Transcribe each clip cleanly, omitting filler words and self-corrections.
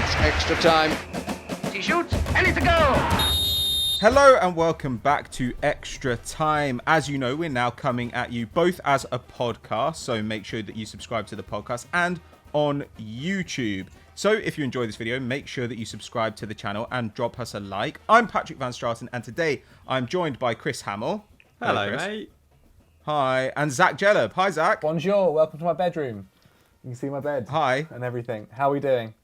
It's extra time. He shoots, and it's a goal! Hello and welcome back to Extra Time. As you know, we're now coming at you both as a podcast, so make sure that you subscribe to the podcast, and on YouTube. So if you enjoy this video, make sure that you subscribe to the channel and drop us a like. I'm Patrick Van Straten, and today I'm joined by Chris Hamill. Hello, Chris. mate. Hi, and Zach Jelleb. Hi, Zach. Bonjour, welcome to my bedroom. You can see my bed. Hi. And everything. How are we doing?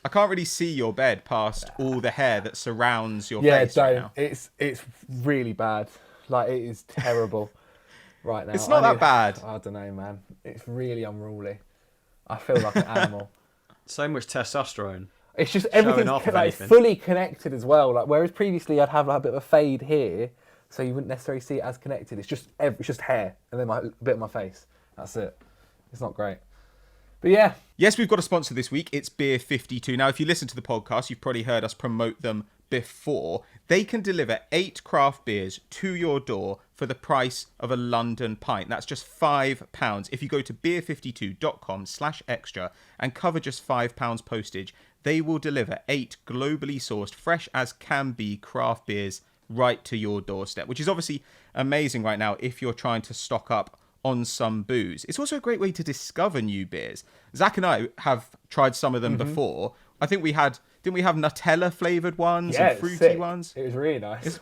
I can't really see your bed past all the hair that surrounds your Yeah, face right don't. now. It's really bad. Like, it is terrible right now. It's not that bad. I don't know, man. It's really unruly. I feel like an animal. So much testosterone. It's just Showing everything's off, if like anything. fully connected as well. Like, whereas previously I'd have like a bit of a fade here, so you wouldn't necessarily see it as connected. It's just hair and then a bit of my face. That's it. It's not great. But yeah. Yes, we've got a sponsor this week. It's Beer 52. Now, if you listen to the podcast, you've probably heard us promote them before. They can deliver 8 craft beers to your door for the price of a London pint. That's just £5. If you go to beer52.com/extra and cover just £5 postage, they will deliver 8 globally sourced, fresh as can be craft beers right to your doorstep, which is obviously amazing right now if you're trying to stock up on some booze. It's also a great way to discover new beers. Zach and I have tried some of them before. I think didn't we have Nutella flavored ones Yeah, and it's fruity sick. ones? It was really nice.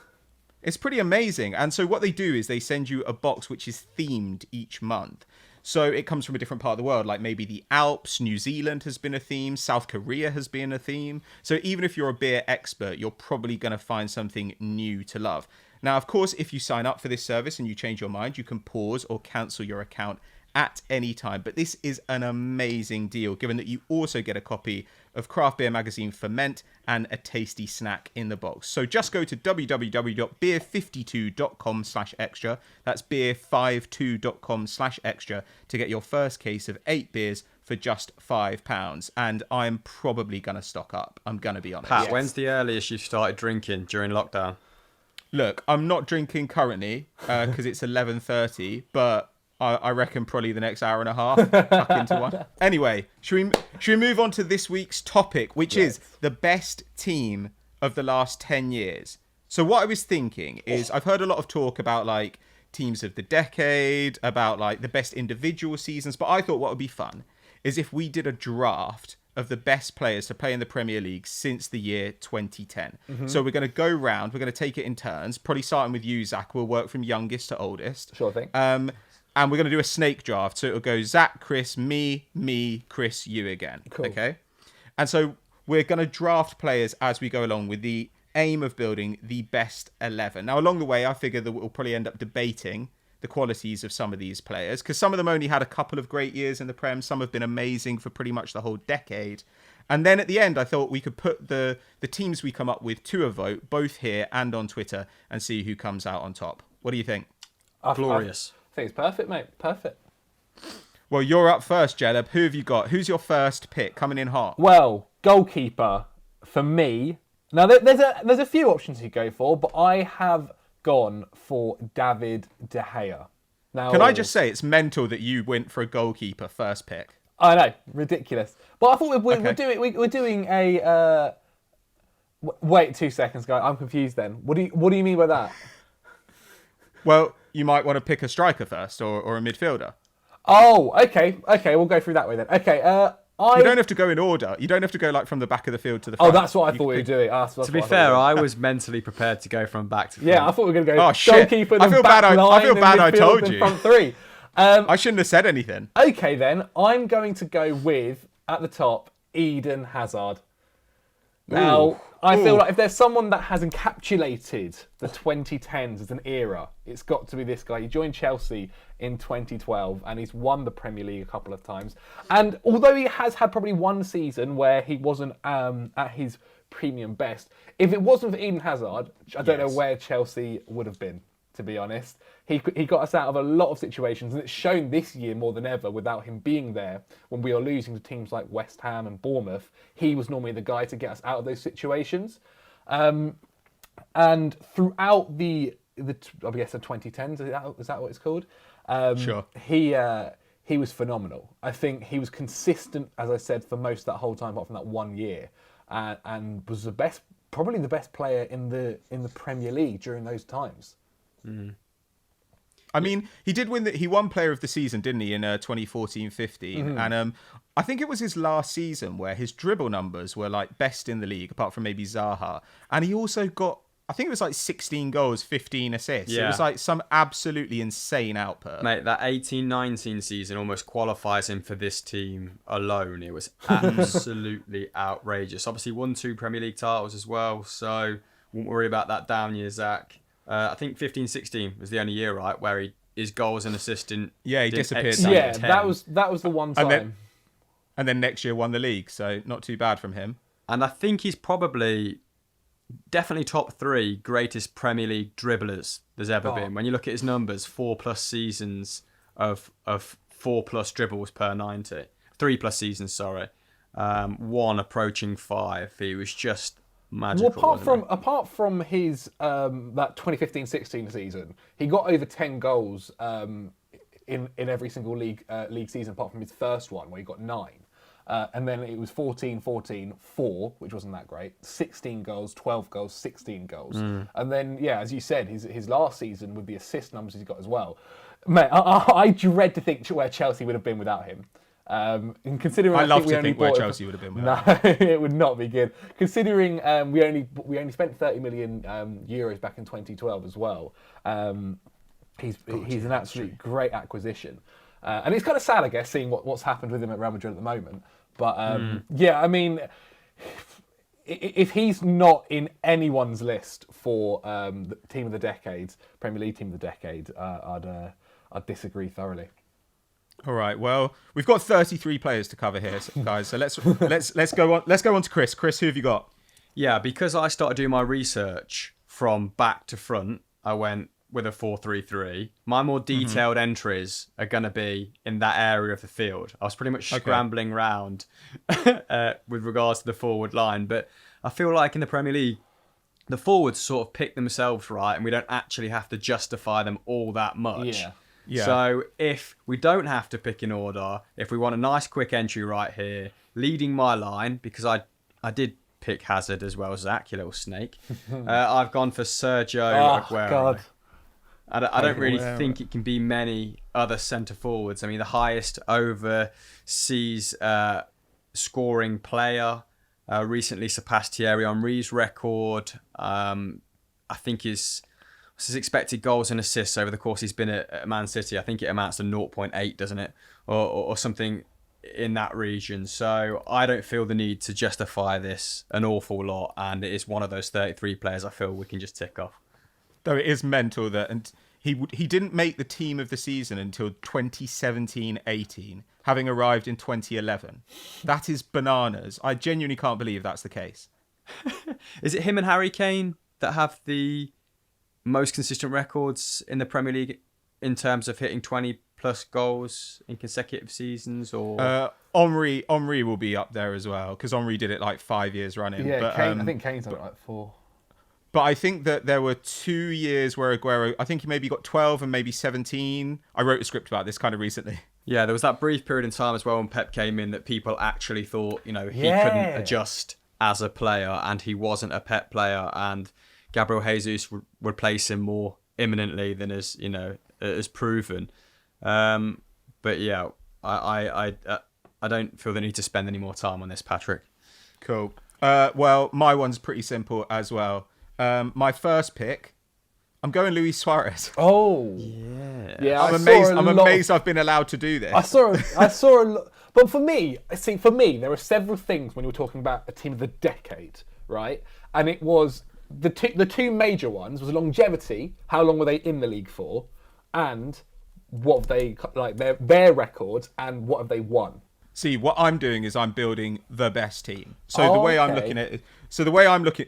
It's pretty amazing. And so what they do is they send you a box which is themed each month. So it comes from a different part of the world, like maybe the Alps, New Zealand has been a theme, South Korea has been a theme. So even if you're a beer expert, you're probably going to find something new to love. Now, of course, if you sign up for this service and you change your mind, you can pause or cancel your account at any time. But this is an amazing deal, given that you also get a copy of Craft Beer Magazine Ferment and a tasty snack in the box. So just go to www.beer52.com/extra. That's beer52.com/extra to get your first case of 8 beers for just £5. And I'm probably going to stock up. I'm going to be honest. Pat, when's the earliest you started drinking during lockdown? Look, I'm not drinking currently because it's 11:30, but I reckon probably the next hour and a half, tuck into one. Anyway, should we move on to this week's topic, which is the best team of the last 10 years. So what I was thinking is I've heard a lot of talk about like teams of the decade, about like the best individual seasons, but I thought what would be fun is if we did a draft of the best players to play in the Premier League since the year 2010. So we're going to go round, we're going to take it in turns, probably starting with you, Zach. We'll work from youngest to oldest. Sure thing. And we're going to do a snake draft. So it'll go Zach, Chris, me, Chris, you again. Cool. Okay? And so we're going to draft players as we go along with the aim of building the best 11. Now, along the way, I figure that we'll probably end up debating the qualities of some of these players, because some of them only had a couple of great years in the Prem. Some have been amazing for pretty much the whole decade. And then at the end, I thought we could put the teams we come up with to a vote, both here and on Twitter, and see who comes out on top. What do you think? Glorious. I think it's perfect, mate. Perfect. Well, you're up first, Jelleb. Who have you got? Who's your first pick coming in hot? Well, goalkeeper for me. Now there's a few options you go for, but I have gone for David De Gea. Now, Can I just say it's mental that you went for a goalkeeper first pick? I know, ridiculous. But I thought we're Okay. doing a. Wait 2 seconds, guys. I'm confused. Then what do you mean by that? Well, you might want to pick a striker first or a midfielder. Oh, okay. We'll go through that way then. Okay. You don't have to go in order. You don't have to go like from the back of the field to the Oh, front. that's what I You thought we were could- doing. To be fair, I was mentally prepared to go from back to front. Yeah, I thought we were going to go Oh, shit. goalkeeper, I then feel back bad I- I line, feel then bad I midfield, told then you. front three. I shouldn't have said anything. Okay, then I'm going to go with at the top Eden Hazard. Now, Ooh. I feel Ooh. like if there's someone that has encapsulated the 2010s as an era, it's got to be this guy. He joined Chelsea in 2012 and he's won the Premier League a couple of times. And although he has had probably one season where he wasn't at his premium best, if it wasn't for Eden Hazard, I don't know where Chelsea would have been, to be honest. He got us out of a lot of situations, and it's shown this year more than ever without him being there when we are losing to teams like West Ham and Bournemouth. He was normally the guy to get us out of those situations. And throughout I guess the 2010s, is that what it's called? Sure. he was phenomenal. I think he was consistent, as I said, for most of that whole time, apart from that 1 year, and was probably the best player in the Premier League during those times. I mean, he did win. He won Player of the Season, didn't he, in 2014-15? And I think it was his last season where his dribble numbers were like best in the league, apart from maybe Zaha. And he also got, I think it was like 16 goals, 15 assists. Yeah. It was like some absolutely insane output. Mate, that 18-19 season almost qualifies him for this team alone. It was absolutely outrageous. Obviously won 2 Premier League titles as well, so won't worry about that down year, Zach. I think 15-16 was the only year, right, where his goals and assisting. Yeah, he disappeared. Yeah, that was the one time. And then next year won the league, so not too bad from him. And I think he's probably definitely top 3 greatest Premier League dribblers there's ever been. When you look at his numbers, 4+ seasons of 4+ dribbles per 90. 3+ seasons, sorry. 1 approaching 5. He was just magical. Well, apart from his that 2015-16 season, he got over 10 goals in every single league season, apart from his first one where he got 9. And then it was 14-14, 4, which wasn't that great. 16 goals, 12 goals, 16 goals. And then, yeah, as you said, his last season with the assist numbers he's got as well. Mate, I dread to think where Chelsea would have been without him. And considering I love to think where Chelsea would have been without him. No, it would not be good. Considering we only spent 30 million euros back in 2012 as well. He's an absolute great acquisition. And it's kind of sad, I guess, seeing what's happened with him at Real Madrid at the moment. But yeah, I mean, if he's not in anyone's list for the team of the decade, Premier League team of the decade, I'd disagree thoroughly. All right. Well, we've got 33 players to cover here, guys. So let's go on. Let's go on to Chris. Chris, who have you got? Yeah, because I started doing my research from back to front, I went with a 4-3-3. My more detailed entries are going to be in that area of the field. I was pretty much scrambling round with regards to the forward line, but I feel like in the Premier League, the forwards sort of pick themselves right, and we don't actually have to justify them all that much. Yeah. So if we don't have to pick in order, if we want a nice quick entry right here, leading my line, because I did pick Hazard as well, Zach, you little snake. I've gone for Sergio Aguero. God. I don't really think it can be many other centre forwards. I mean, the highest overseas scoring player recently surpassed Thierry Henry's record. I think his expected goals and assists over the course he's been at Man City, I think it amounts to 0.8, doesn't it? Or something in that region. So I don't feel the need to justify this an awful lot, and it is one of those 33 players I feel we can just tick off. Though it is mental that, and he didn't make the team of the season until 2017-18, having arrived in 2011. That is bananas. I genuinely can't believe that's the case. Is it him and Harry Kane that have the most consistent records in the Premier League in terms of hitting 20+ goals in consecutive seasons? Or Henry will be up there as well, because Henry did it like 5 years running. Yeah, but, Kane, I think Kane's done it like 4. But I think that there were 2 years where Aguero, I think he maybe got 12 and maybe 17. I wrote a script about this kind of recently. Yeah, there was that brief period in time as well when Pep came in that people actually thought, he couldn't adjust as a player, and he wasn't a Pep player, and Gabriel Jesus would replace him more imminently than as proven. But yeah, I don't feel the need to spend any more time on this, Patrick. Cool. Well, my one's pretty simple as well. My first pick, I'm going Luis Suarez. Oh, yeah. I'm amazed I've been allowed to do this. I saw a lot. But for me, there are several things when you're talking about a team of the decade, right? And it was the two major ones was longevity. How long were they in the league for? And what have they, like their records, and what have they won? See, what I'm doing is I'm building the best team. So the way I'm looking at it,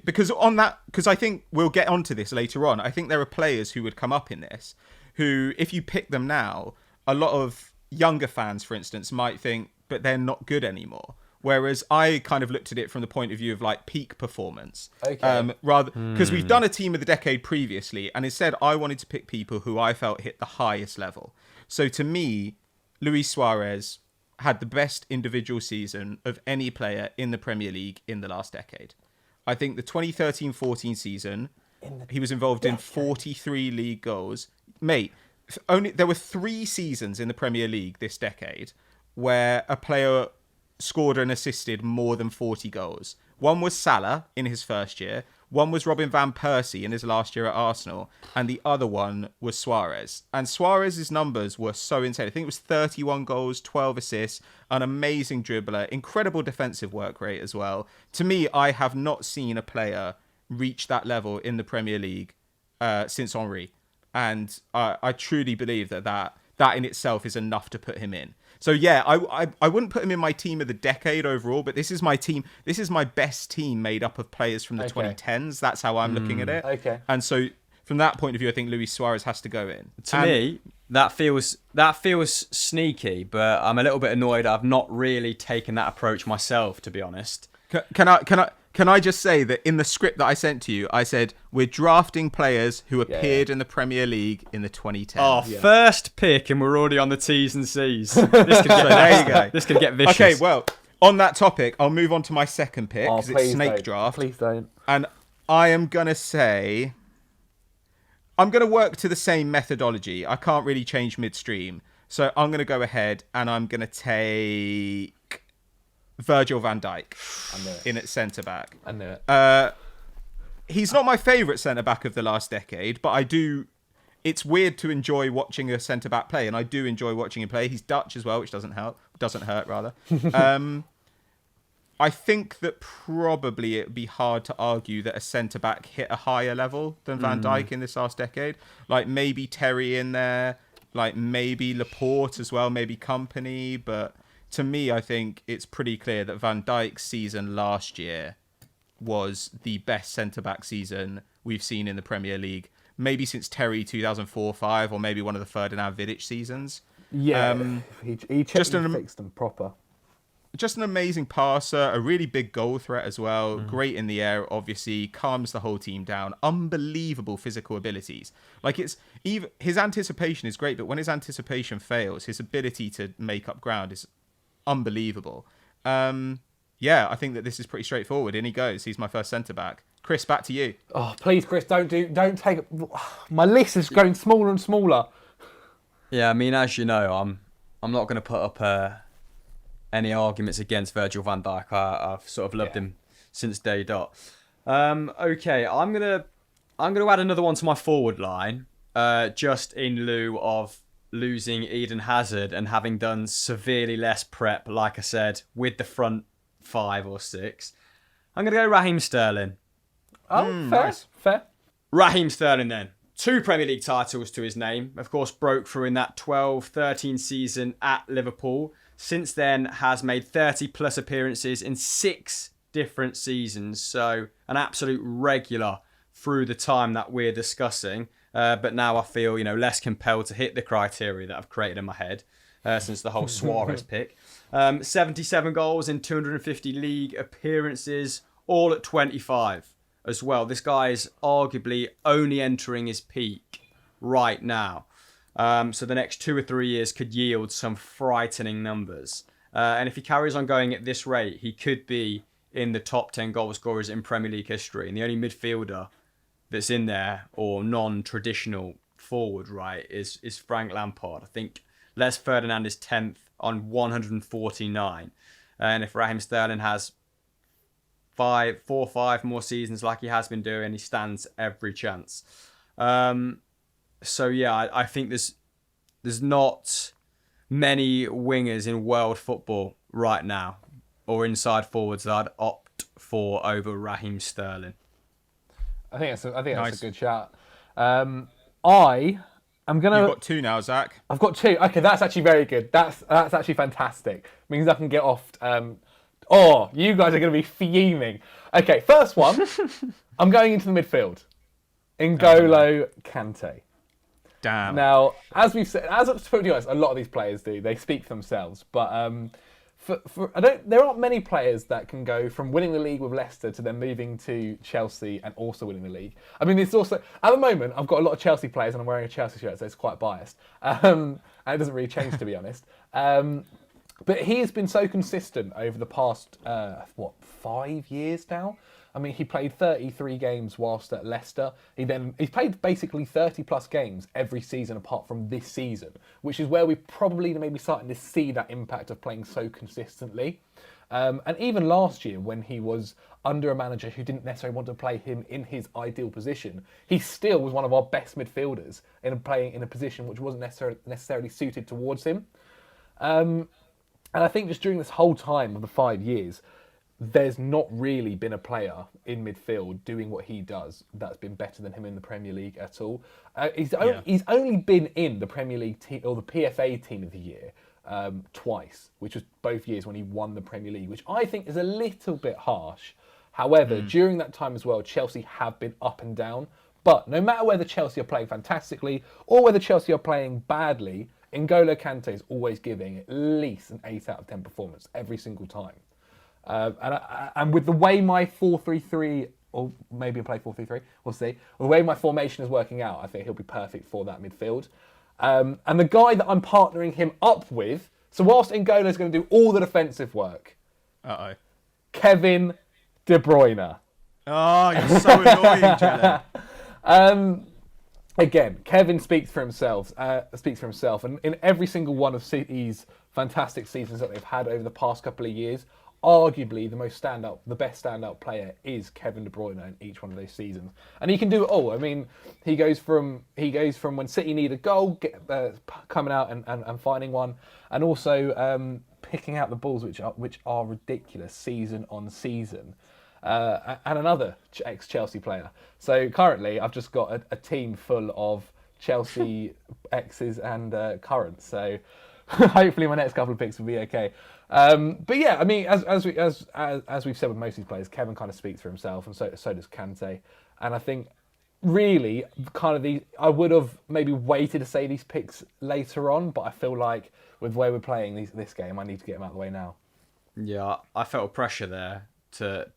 because I think we'll get onto this later on. I think there are players who would come up in this, who, if you pick them now, a lot of younger fans, for instance, might think, but they're not good anymore. Whereas I kind of looked at it from the point of view of like peak performance, rather because we've done a team of the decade previously, and instead I wanted to pick people who I felt hit the highest level. So to me, Luis Suarez had the best individual season of any player in the Premier League in the last decade. I think the 2013-14 season, he was involved in 43 league goals. Mate, there were 3 seasons in the Premier League this decade where a player scored and assisted more than 40 goals. One was Salah in his first year. One was Robin van Persie in his last year at Arsenal. And the other one was Suarez. And Suarez's numbers were so insane. I think it was 31 goals, 12 assists, an amazing dribbler, incredible defensive work rate as well. To me, I have not seen a player reach that level in the Premier League since Henry. And I truly believe that in itself is enough to put him in. So yeah, I wouldn't put him in my team of the decade overall, but this is my team. This is my best team made up of players from the 2010s. That's how I'm looking at it. Okay. And so from that point of view, I think Luis Suarez has to go in. To me, that feels sneaky, but I'm a little bit annoyed I've not really taken that approach myself, to be honest. Can I just say that in the script that I sent to you, I said we're drafting players who appeared in the Premier League in the 2010s. Oh, first pick, and we're already on the T's and C's. This could get, there you go. This could get vicious. Okay, well, on that topic, I'll move on to my second pick because it's snake draft. Please don't. And I am gonna say, I'm gonna work to the same methodology. I can't really change midstream, so I'm gonna go ahead and I'm gonna take Virgil van Dijk in at centre back. I knew it. He's not my favourite centre back of the last decade, but I do. It's weird to enjoy watching a centre back play, and I do enjoy watching him play. He's Dutch as well, which doesn't hurt rather. I think that probably it would be hard to argue that a centre back hit a higher level than Van Dijk in this last decade. Like maybe Terry in there, like maybe Laporte as well, maybe Company, but. To me, I think it's pretty clear that Van Dijk's season last year was the best centre-back season we've seen in the Premier League. Maybe since Terry 2004-05, or maybe one of the Ferdinand Vidic seasons. Yeah, he fixed them proper. Just an amazing passer, a really big goal threat as well. Great in the air, obviously. Calms the whole team down. Unbelievable physical abilities. Like his anticipation is great, but when his anticipation fails, his ability to make up ground is unbelievable. I think that this is pretty straightforward. In he goes. He's my first centre back. Chris, back to you. Oh, please, Chris, don't take. My list is going smaller and smaller. Yeah, I mean, as you know, I'm not going to put up any arguments against Virgil van Dijk. I've sort of loved him since day dot. Okay, I'm gonna add another one to my forward line, just in lieu of losing Eden Hazard and having done severely less prep, like I said, with the front 5 or 6. I'm going to go Raheem Sterling. Oh, fair. Raheem Sterling then. 2 Premier League titles to his name. Of course, broke through in that 12-13 season at Liverpool. Since then, has made 30 plus appearances in 6 different seasons. So, an absolute regular through the time that we're discussing. But now I feel, less compelled to hit the criteria that I've created in my head since the whole Suarez pick. 77 goals in 250 league appearances, all at 25 as well. This guy is arguably only entering his peak right now. So the next 2 or 3 years could yield some frightening numbers. And if he carries on going at this rate, he could be in the top 10 goal scorers in Premier League history. And the only midfielder that's in there, or non-traditional forward, right, is Frank Lampard. I think Les Ferdinand is 10th on 149. And if Raheem Sterling has 4 or 5 more seasons like he has been doing, he stands every chance. So yeah, I think there's not many wingers in world football right now, or inside forwards, that I'd opt for over Raheem Sterling. I think that's Nice. a good shout. I am gonna. You've got 2 now, Zach. I've got 2. Okay, that's actually very good. That's actually fantastic. Means I can get off. You guys are going to be fuming. Okay, first one. I'm going into the midfield. N'Golo Kante. Damn. Now, as we've said, to be honest, a lot of these players do. They speak for themselves. But there aren't many players that can go from winning the league with Leicester to then moving to Chelsea and also winning the league. I mean, it's also at the moment I've got a lot of Chelsea players and I'm wearing a Chelsea shirt, so it's quite biased. And it doesn't really change, to be honest. But he has been so consistent over the past 5 years now. I mean, he played 33 games whilst at Leicester. He's played basically 30 plus games every season apart from this season, which is where we're probably maybe starting to see that impact of playing so consistently. And even last year, when he was under a manager who didn't necessarily want to play him in his ideal position, he still was one of our best midfielders in playing in a position which wasn't necessarily suited towards him. And I think just during this whole time of the 5 years, there's not really been a player in midfield doing what he does that's been better than him in the Premier League at all. He's only been in the Premier League team or the PFA Team of the Year twice, which was both years when he won the Premier League, which I think is a little bit harsh. However, during that time as well, Chelsea have been up and down. But no matter whether Chelsea are playing fantastically or whether Chelsea are playing badly, N'Golo Kante is always giving at least an 8 out of 10 performance every single time. And with the way my 4-3-3, or maybe play 4-3-3, we'll see. The way my formation is working out, I think he'll be perfect for that midfield. And the guy that I'm partnering him up with, so whilst N'Golo is going to do all the defensive work, Kevin De Bruyne. Oh, you're so annoying, Jelle. Again, Kevin speaks for himself. And in every single one of City's fantastic seasons that they've had over the past couple of years, arguably the best standout player is Kevin De Bruyne in each one of those seasons, and he can do it all. I mean, he goes from when City need a goal, coming out and finding one, and also picking out the balls which are ridiculous season on season. And another ex-Chelsea player. So currently, I've just got a team full of Chelsea exes and currents. So hopefully, my next couple of picks will be okay. But yeah, I mean, as we've said with most of these players, Kevin kind of speaks for himself, and so does Kante. And I think really, I would have maybe waited to say these picks later on, but I feel like with the way we're playing this game, I need to get them out of the way now. Yeah, I felt pressure there to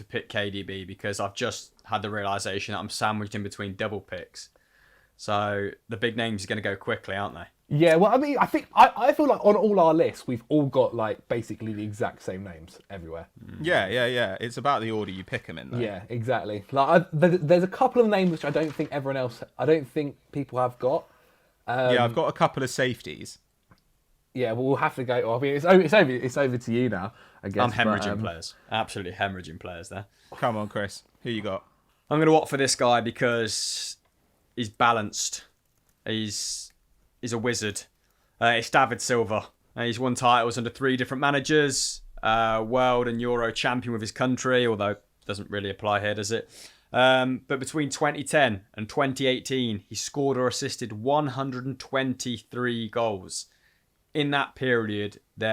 pick KDB because I've just had the realisation that I'm sandwiched in between double picks. So the big names are going to go quickly, aren't they? Yeah, well, I mean, I feel like on all our lists, we've all got like basically the exact same names everywhere. Yeah. It's about the order you pick them in, though. Yeah, exactly. Like, there's a couple of names which I don't think people have got. I've got a couple of safeties. Yeah, well, we'll have to go. I mean, it's over to you now, I guess. I'm hemorrhaging players. Absolutely hemorrhaging players there. Come on, Chris. Who you got? I'm going to opt for this guy because he's balanced. He's a wizard. It's David Silva. He's won titles under 3 different managers. World and Euro champion with his country, although it doesn't really apply here, does it? But between 2010 and 2018, he scored or assisted 123 goals. In that period, he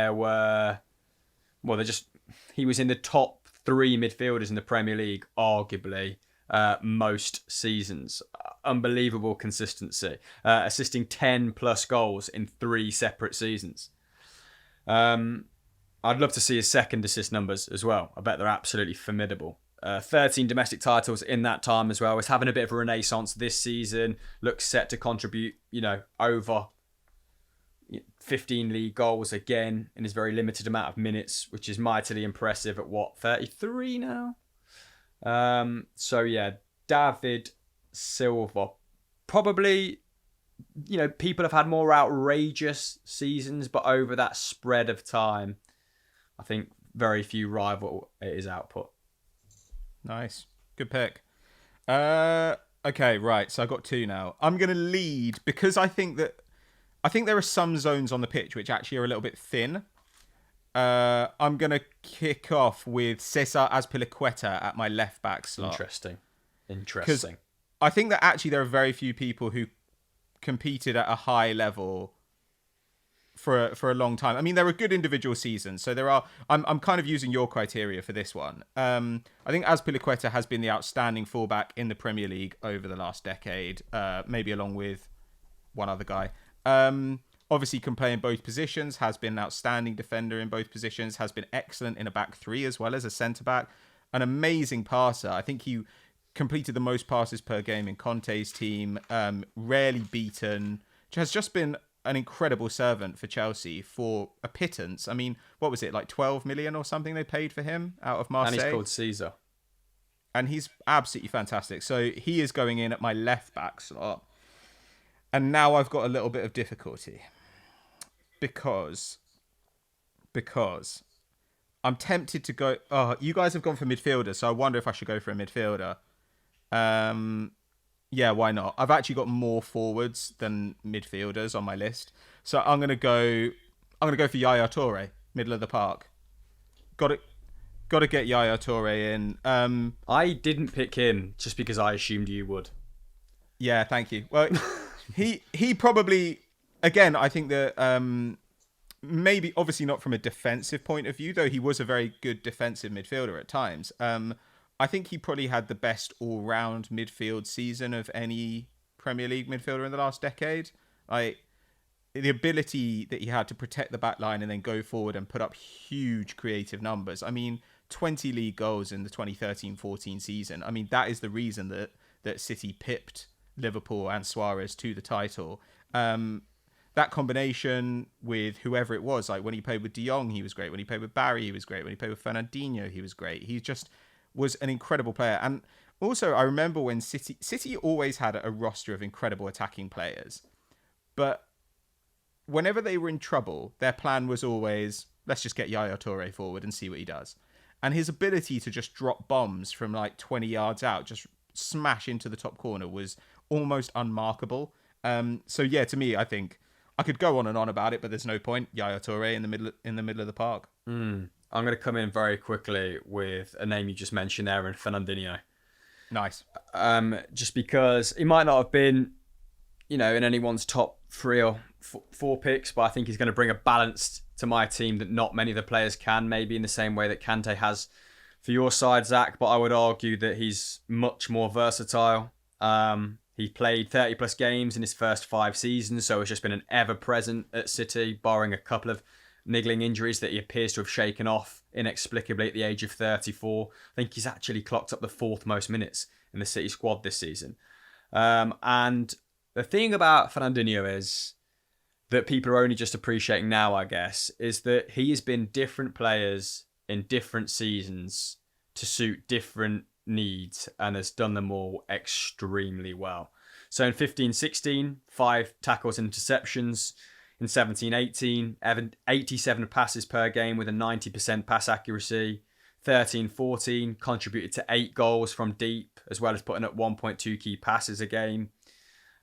was in the top 3 midfielders in the Premier League, arguably, most seasons. Unbelievable consistency, assisting 10 plus goals in 3 separate seasons. I'd love to see his second assist numbers as well. I bet they're absolutely formidable. 13 domestic titles in that time as well. He's having a bit of a renaissance this season. Looks set to contribute, over 15 league goals again in his very limited amount of minutes, which is mightily impressive at 33 now? So yeah, David Silva. Probably, people have had more outrageous seasons, but over that spread of time, I think very few rival his output. Nice. Good pick. Okay, right. So I've got 2 now. I'm going to lead because I think there are some zones on the pitch which actually are a little bit thin. I'm going to kick off with Cesar Azpilicueta at my left back slot. Interesting. Because I think that actually there are very few people who competed at a high level for a long time. I mean, there are good individual seasons. So there are. I'm kind of using your criteria for this one. I think Azpilicueta has been the outstanding fullback in the Premier League over the last decade, maybe along with one other guy. On obviously can play in both positions, has been an outstanding defender in both positions, has been excellent in a back three as well as a centre-back. An amazing passer. I think he completed the most passes per game in Conte's team, rarely beaten, has just been an incredible servant for Chelsea for a pittance. I mean, what was it, like 12 million or something they paid for him out of Marseille? And he's called Caesar. And he's absolutely fantastic. So he is going in at my left back slot. And now I've got a little bit of difficulty. Because I'm tempted to go... Oh, you guys have gone for midfielder, so I wonder if I should go for a midfielder. Yeah, why not? I've actually got more forwards than midfielders on my list. So I'm gonna go for Yaya Toure, middle of the park. Got to get Yaya Toure in. I didn't pick him just because I assumed you would. Yeah, thank you. Well, he probably, again, I think that maybe obviously not from a defensive point of view, though he was a very good defensive midfielder at times. I think he probably had the best all-round midfield season of any Premier League midfielder in the last decade. The ability that he had to protect the back line and then go forward and put up huge creative numbers. I mean, 20 league goals in the 2013-14 season. I mean, that is the reason that City pipped Liverpool and Suarez to the title. That combination with whoever it was, like when he played with De Jong, he was great. When he played with Barry, he was great. When he played with Fernandinho, he was great. He just was an incredible player. And also, I remember when City always had a roster of incredible attacking players. But whenever they were in trouble, their plan was always, let's just get Yaya Toure forward and see what he does. And his ability to just drop bombs from like 20 yards out, just smash into the top corner, was almost unmarkable. So yeah, to me, I think I could go on and on about it, but there's no point. Yaya Toure in the middle of the park. I'm going to come in very quickly with a name you just mentioned there, and Fernandinho. Nice. Just because he might not have been, in anyone's top 3 or 4 picks, but I think he's going to bring a balance to my team that not many of the players can, maybe in the same way that Kante has for your side, Zach. But I would argue that he's much more versatile. He played 30 plus games in his first 5 seasons, so he's just been an ever-present at City, barring a couple of niggling injuries that he appears to have shaken off inexplicably at the age of 34. I think he's actually clocked up the 4th most minutes in the City squad this season. And the thing about Fernandinho is that people are only just appreciating now, I guess, is that he has been different players in different seasons to suit different needs and has done them all extremely well. So in 15-16, 5 tackles and interceptions. In 17-18, 87 passes per game with a 90% pass accuracy. 13-14, contributed to 8 goals from deep, as well as putting up 1.2 key passes a game.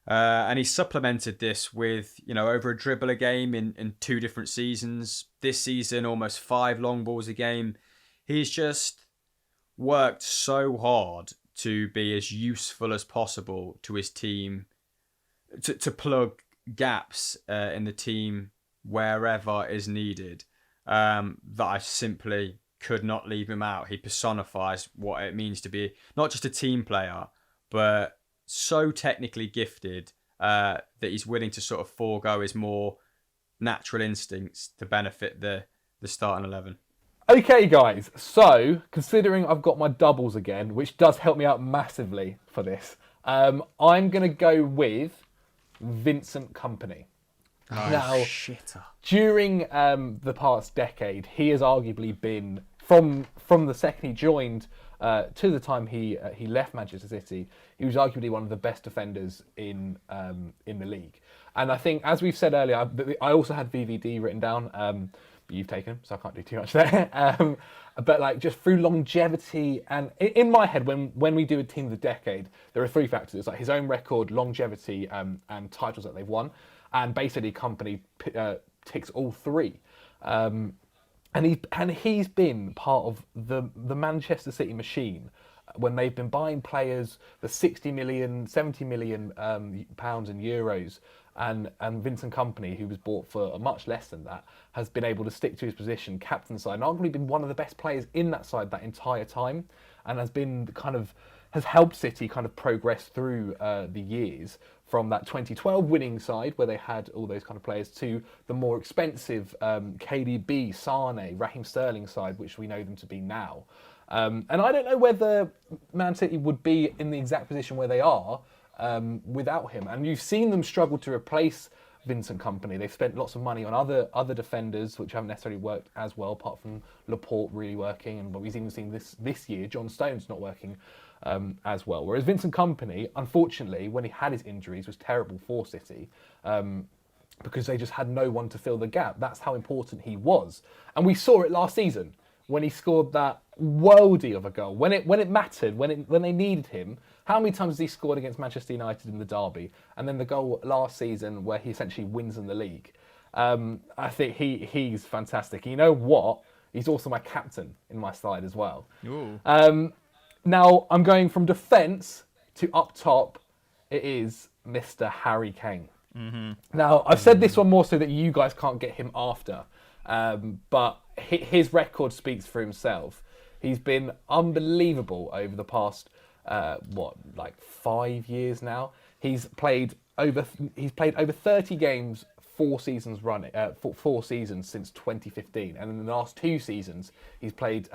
And he supplemented this with, over a dribble a game in 2 different seasons. This season, almost 5 long balls a game. He's just worked so hard to be as useful as possible to his team, to plug gaps in the team wherever is needed, that I simply could not leave him out. He personifies what it means to be not just a team player, but so technically gifted that he's willing to sort of forego his more natural instincts to benefit the starting 11. Okay, guys, so considering I've got my doubles again, which does help me out massively for this, I'm going to go with Vincent Kompany. Now, shitter. During the past decade, he has arguably been, from the second he joined to the time he left Manchester City, he was arguably one of the best defenders in the league. And I think, as we've said earlier, I also had VVD written down, but you've taken him, so I can't do too much there. But just through longevity, and in my head, when we do a team of the decade, there are 3 factors. It's like his own record, longevity, and titles that they've won. And basically, Kompany ticks all 3. And he's been part of the Manchester City machine when they've been buying players for 60 million, 70 million pounds and euros. And Vincent Kompany, who was bought for much less than that, has been able to stick to his position, captain side, and arguably been one of the best players in that side that entire time, and has been kind of has helped City kind of progress through the years from that 2012 winning side where they had all those kind of players to the more expensive KDB, Sane, Raheem Sterling side, which we know them to be now. And I don't know whether Man City would be in the exact position where they are without him. And you've seen them struggle to replace Vincent Kompany. They've spent lots of money on other defenders, which haven't necessarily worked as well, apart from Laporte really working. And we've even seen this year, John Stones not working as well. Whereas Vincent Kompany, unfortunately, when he had his injuries, was terrible for City. Because they just had no one to fill the gap. That's how important he was. And we saw it last season when he scored that worldie of a goal. When it mattered, when they needed him. How many times has he scored against Manchester United in the derby? And then the goal last season where he essentially wins in the league. I think he's fantastic. You know what? He's also my captain in my side as well. Now, I'm going from defence to up top. It is Mr. Harry Kane. Now, I've said this one more so that you guys can't get him after. But his record speaks for himself. He's been unbelievable over the past, 5 years now. He's played over 30 games, 4 seasons running, 4 seasons since 2015. And in the last 2 seasons, he's played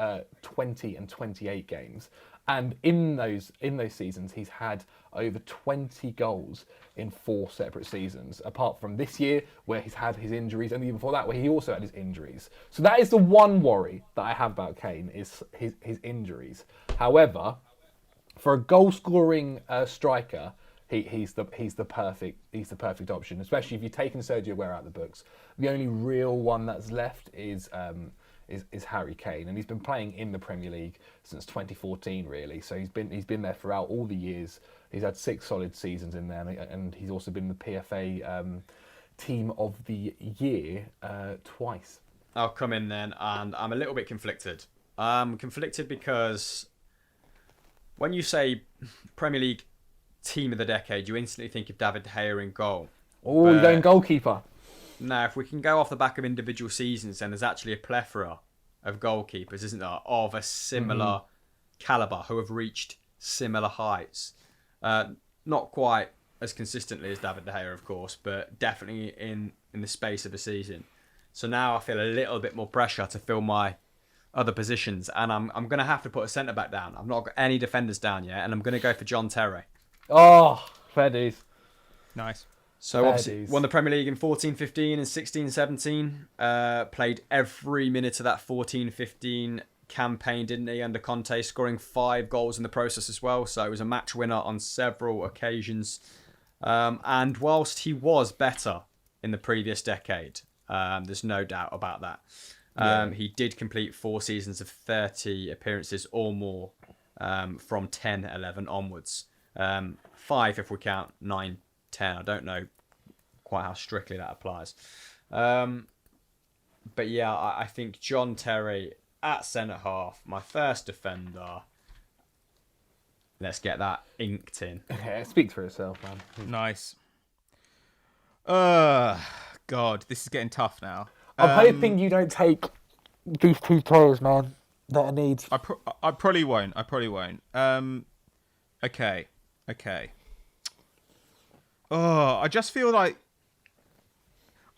20 and 28 games. And in those seasons, he's had over 20 goals in 4 separate seasons, apart from this year where he's had his injuries, and even before that where he also had his injuries. So that is the one worry that I have about Kane, is his injuries. However, for a goal-scoring striker, he's the perfect option, especially if you've taken Sergio Aguero out of the books. The only real one that's left is Harry Kane, and he's been playing in the Premier League since 2014, really. So he's been there throughout all the years. He's had 6 solid seasons in there, and he's also been the PFA Team of the Year twice. I'll come in then, and I'm a little bit conflicted. I'm conflicted because when you say Premier League Team of the Decade, you instantly think of David De Gea in goal. Oh, you're going goalkeeper. Now, if we can go off the back of individual seasons, then there's actually a plethora of goalkeepers, isn't there, of a similar calibre who have reached similar heights. Not quite as consistently as David De Gea, of course, but definitely in the space of a season. So now I feel a little bit more pressure to fill my other positions, and I'm going to have to put a centre-back down. I've not got any defenders down yet, and I'm going to go for John Terry. Oh, fair dues. Nice. So obviously won the Premier League in 14-15 and 16-17. Played every minute of that 14-15 campaign, didn't he, under Conte, scoring 5 goals in the process as well. So he was a match winner on several occasions. And whilst he was better in the previous decade, there's no doubt about that. He did complete 4 seasons of 30 appearances or more from 10-11 onwards. 5 if we count 9-10. I don't know quite how strictly that applies. But yeah, I think John Terry at centre-half, my first defender. Let's get that inked in. Yeah, it speaks for itself, man. Nice. God, this is getting tough now. I'm hoping you don't take these 2 players, man, that I need. I probably won't. Okay. Oh, I just feel like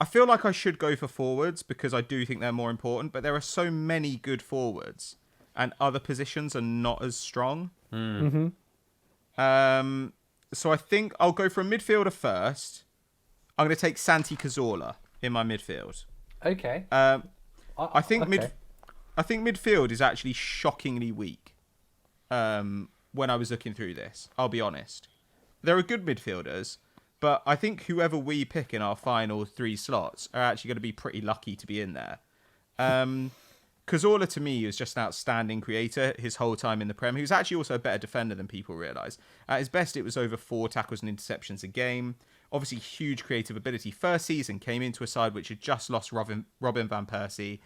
I should go for forwards because I do think they're more important, but there are so many good forwards and other positions are not as strong. So I think I'll go for a midfielder first. I'm going to take Santi Cazorla in my midfield. Okay. I think midfield is actually shockingly weak. When I was looking through this, I'll be honest. There are good midfielders, but I think whoever we pick in our final 3 slots are actually going to be pretty lucky to be in there. Cazorla, to me, is just an outstanding creator his whole time in the Prem. He was actually also a better defender than people realise. At his best, it was over 4 tackles and interceptions a game. Obviously, huge creative ability. First season, came into a side which had just lost Robin van Persie,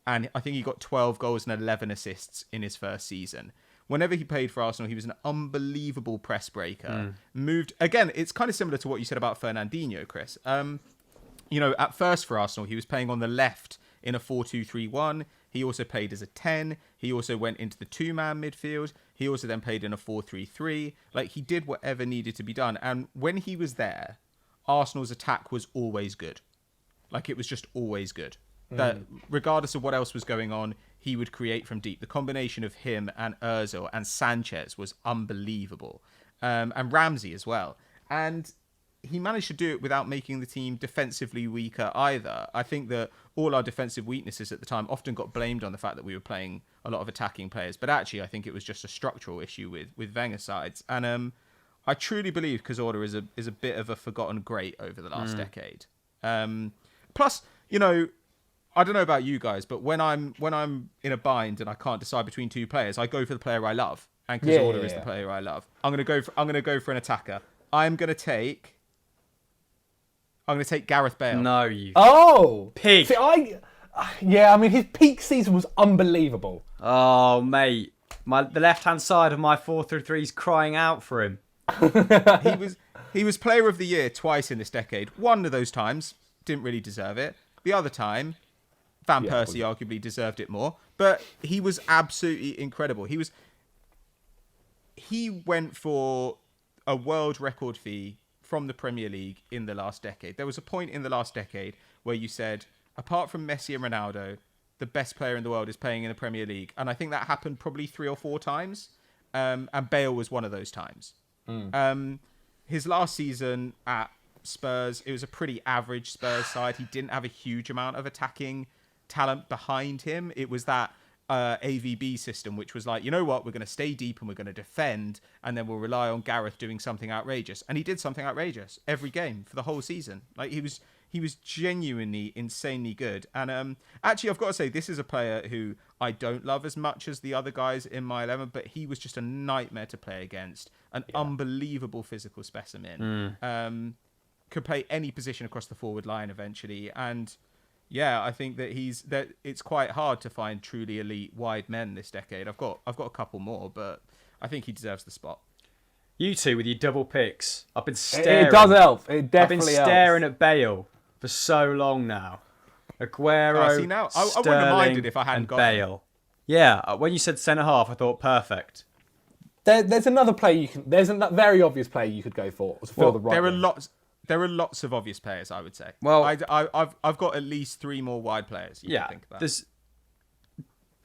and I think he got 12 goals and 11 assists in his first season. Whenever he played for Arsenal, he was an unbelievable press breaker. Moved again. It's kind of similar to what you said about Fernandinho, Chris. At first for Arsenal, he was playing on the left in a 4-2-3-1. He also played as a 10. He also went into the 2-man midfield. He also then played in a 4-3-3. Like, he did whatever needed to be done. And when he was there, Arsenal's attack was always good. Like, it was just always good. That regardless of what else was going on, he would create from deep. The combination of him and Ozil and Sanchez was unbelievable. And Ramsey as well. And he managed to do it without making the team defensively weaker either. I think that all our defensive weaknesses at the time often got blamed on the fact that we were playing a lot of attacking players. But actually, I think it was just a structural issue with Wenger sides. And I truly believe Cazorla is a bit of a forgotten great over the last decade. Plus, you know, I don't know about you guys, but when I'm in a bind and I can't decide between two players, I go for the player I love, and Cazorla is the player I love. I'm gonna go for an attacker. I'm gonna take Gareth Bale. No, you pig. See, I mean, his peak season was unbelievable. Oh, mate. The left-hand side of my 4-3-3 is crying out for him. He was player of the year twice in this decade. One of those times didn't really deserve it. The other time, Van Persie arguably deserved it more. But he was absolutely incredible. He went for a world record fee from the Premier League in the last decade. There was a point in the last decade where you said, apart from Messi and Ronaldo, the best player in the world is playing in the Premier League. And I think that happened probably 3 or 4 times. And Bale was one of those times. His last season at Spurs, it was a pretty average Spurs side. He didn't have a huge amount of attacking talent behind him. It was that AVB system, which was like, you know what, we're going to stay deep and we're going to defend, and then we'll rely on Gareth doing something outrageous. And he did something outrageous every game for the whole season. Like, he was genuinely insanely good. And actually, I've got to say, this is a player who I don't love as much as the other guys in my 11, but he was just a nightmare to play against. An unbelievable physical specimen. Could play any position across the forward line eventually. And yeah, I think that it's quite hard to find truly elite wide men this decade. I've got a couple more, but I think he deserves the spot. You two with your double picks. I've been staring. It does help. It definitely I've been staring at Bale for so long now. Aguero, see, now, I wouldn't Sterling, have minded if I hadn't and got Bale. Yeah, when you said centre half, I thought perfect. There's another player you can. There's a very obvious player you could go for to fill the right. There are lots of obvious players, I would say. Well, I've got at least 3 more wide players. You can think about.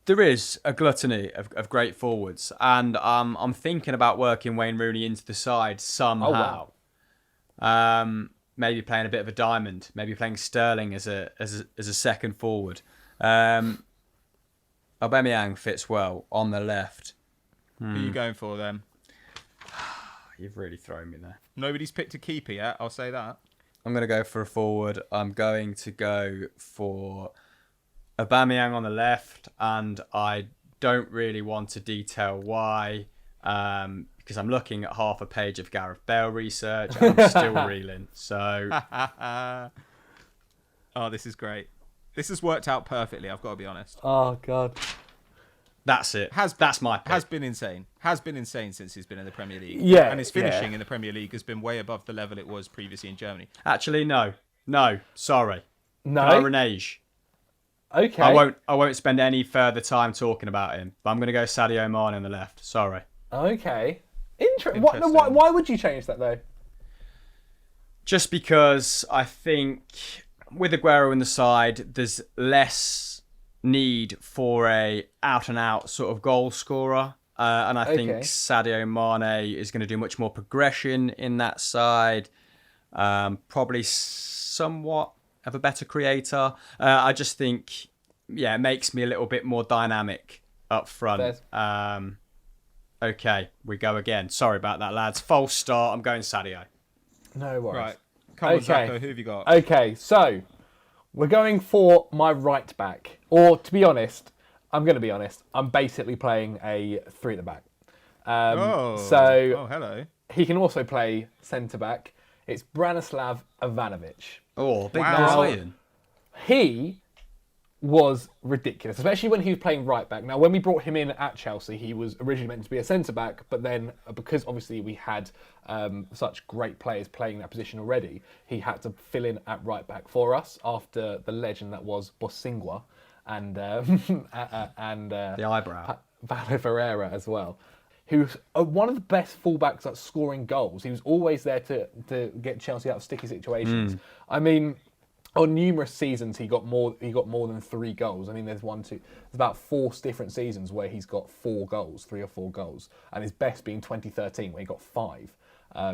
There is a gluttony of great forwards, and I'm thinking about working Wayne Rooney into the side somehow. Oh wow. Maybe playing a bit of a diamond. Maybe playing Sterling as a second forward. Aubameyang fits well on the left. Who are you going for then? You've really thrown me there. Nobody's picked a keeper yet, I'll say that. I'm going to go for a forward. I'm going to go for Aubameyang on the left, and I don't really want to detail why, because I'm looking at half a page of Gareth Bale research and I'm still reeling. So, oh, this is great. This has worked out perfectly, I've got to be honest. Oh god. That's it. That's my pick. Has been insane since he's been in the Premier League. Yeah, and his finishing in the Premier League has been way above the level it was previously in Germany. Actually, no, sorry. No. Can I renege? Okay. I won't spend any further time talking about him. But I'm going to go Sadio Mane on the left. Sorry. Okay. Interesting. Why would you change that though? Just because I think with Aguero in the side, there's less need for a out-and-out sort of goal scorer. And I think Sadio Mane is going to do much more progression in that side. Probably somewhat of a better creator. I just think, it makes me a little bit more dynamic up front. Okay, we go again. Sorry about that, lads. False start. I'm going Sadio. No worries. Right. Come on, Zacco, who have you got? Okay, so we're going for my right back. Or, to be honest, I'm going to be honest, I'm basically playing a 3 at the back. Hello. He can also play centre back. It's Branislav Ivanovic. Oh, big Wow. Lion. He was ridiculous, especially when he was playing right back. Now, when we brought him in at Chelsea, he was originally meant to be a centre back, but then because obviously we had such great players playing that position already, he had to fill in at right back for us after the legend that was Bosingwa. and The eyebrow. Paulo Ferreira as well, who's one of the best fullbacks at scoring goals. He was always there to get Chelsea out of sticky situations. I mean, on numerous seasons he got more than 3 goals. I mean, there's about 4 different seasons where he's got 4 goals, 3 or 4 goals, and his best being 2013 where he got 5.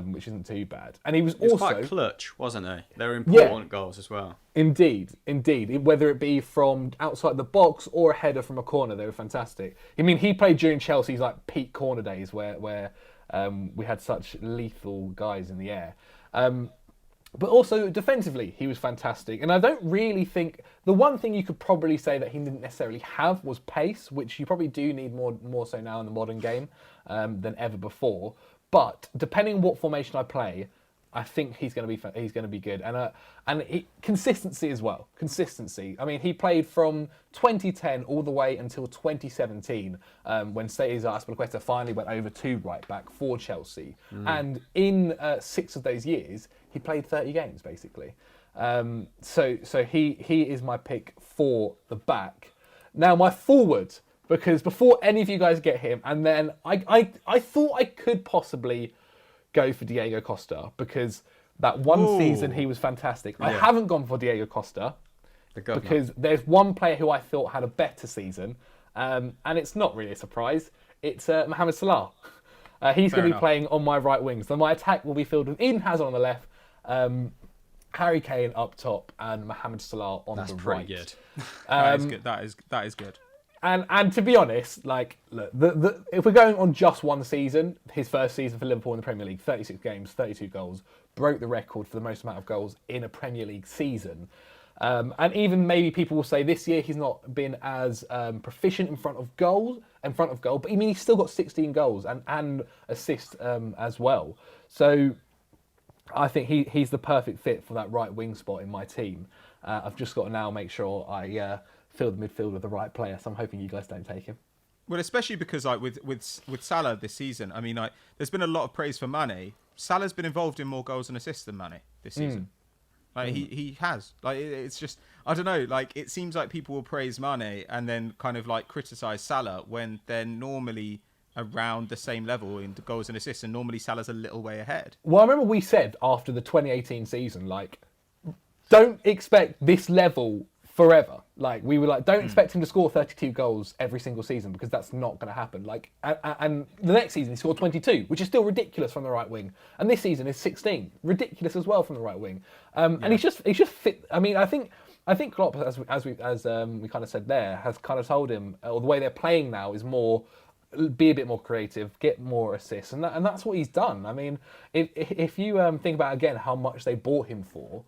Which isn't too bad. And he was also quite clutch, wasn't he? They were important goals as well. Indeed. Whether it be from outside the box or a header from a corner, they were fantastic. I mean, he played during Chelsea's like peak corner days, where we had such lethal guys in the air. But also defensively, he was fantastic. And I don't really think the one thing you could probably say that he didn't necessarily have was pace, which you probably do need more so now in the modern game than ever before. But depending on what formation I play, I think he's going to be good, and consistency as well. Consistency. I mean, he played from 2010 all the way until 2017, when Cesar Azpilicueta finally went over to right back for Chelsea, and in 6 of those years he played 30 games basically. So he is my pick for the back. Now my forward. Because before any of you guys get him, and then I thought I could possibly go for Diego Costa, because that one season he was fantastic. Yeah. I haven't gone for Diego Costa because there's one player who I thought had a better season, and it's not really a surprise. It's Mohamed Salah. He's going to be playing on my right wing, so my attack will be filled with Eden Hazard on the left, Harry Kane up top, and Mohamed Salah on the right. That's pretty good. That is good. That is good. And to be honest, like, look, if we're going on just one season, his first season for Liverpool in the Premier League, 36 games, 32 goals, broke the record for the most amount of goals in a Premier League season. And even maybe people will say this year he's not been as proficient in front of goal, but I mean he's still got 16 goals and assists as well. So I think he's the perfect fit for that right wing spot in my team. I've just got to now make sure I fill the midfield with the right player, so I'm hoping you guys don't take him. Well, especially because like with Salah this season, I mean, like there's been a lot of praise for Mane. Salah's been involved in more goals and assists than Mane this season. Like he has. Like it's just, I don't know. Like it seems like people will praise Mane and then kind of like criticize Salah when they're normally around the same level in goals and assists, and normally Salah's a little way ahead. Well, I remember we said after the 2018 season, like, don't expect this level forever. Like, we were like, don't expect him to score 32 goals every single season, because that's not going to happen. Like, and the next season he scored 22, which is still ridiculous from the right wing. And this season is 16, ridiculous as well from the right wing. And he's just fit. I mean, I think Klopp, as we kind of said there, has kind of told him, or the way they're playing now is more, be a bit more creative, get more assists, and that's what he's done. I mean, if you think about again how much they bought him for.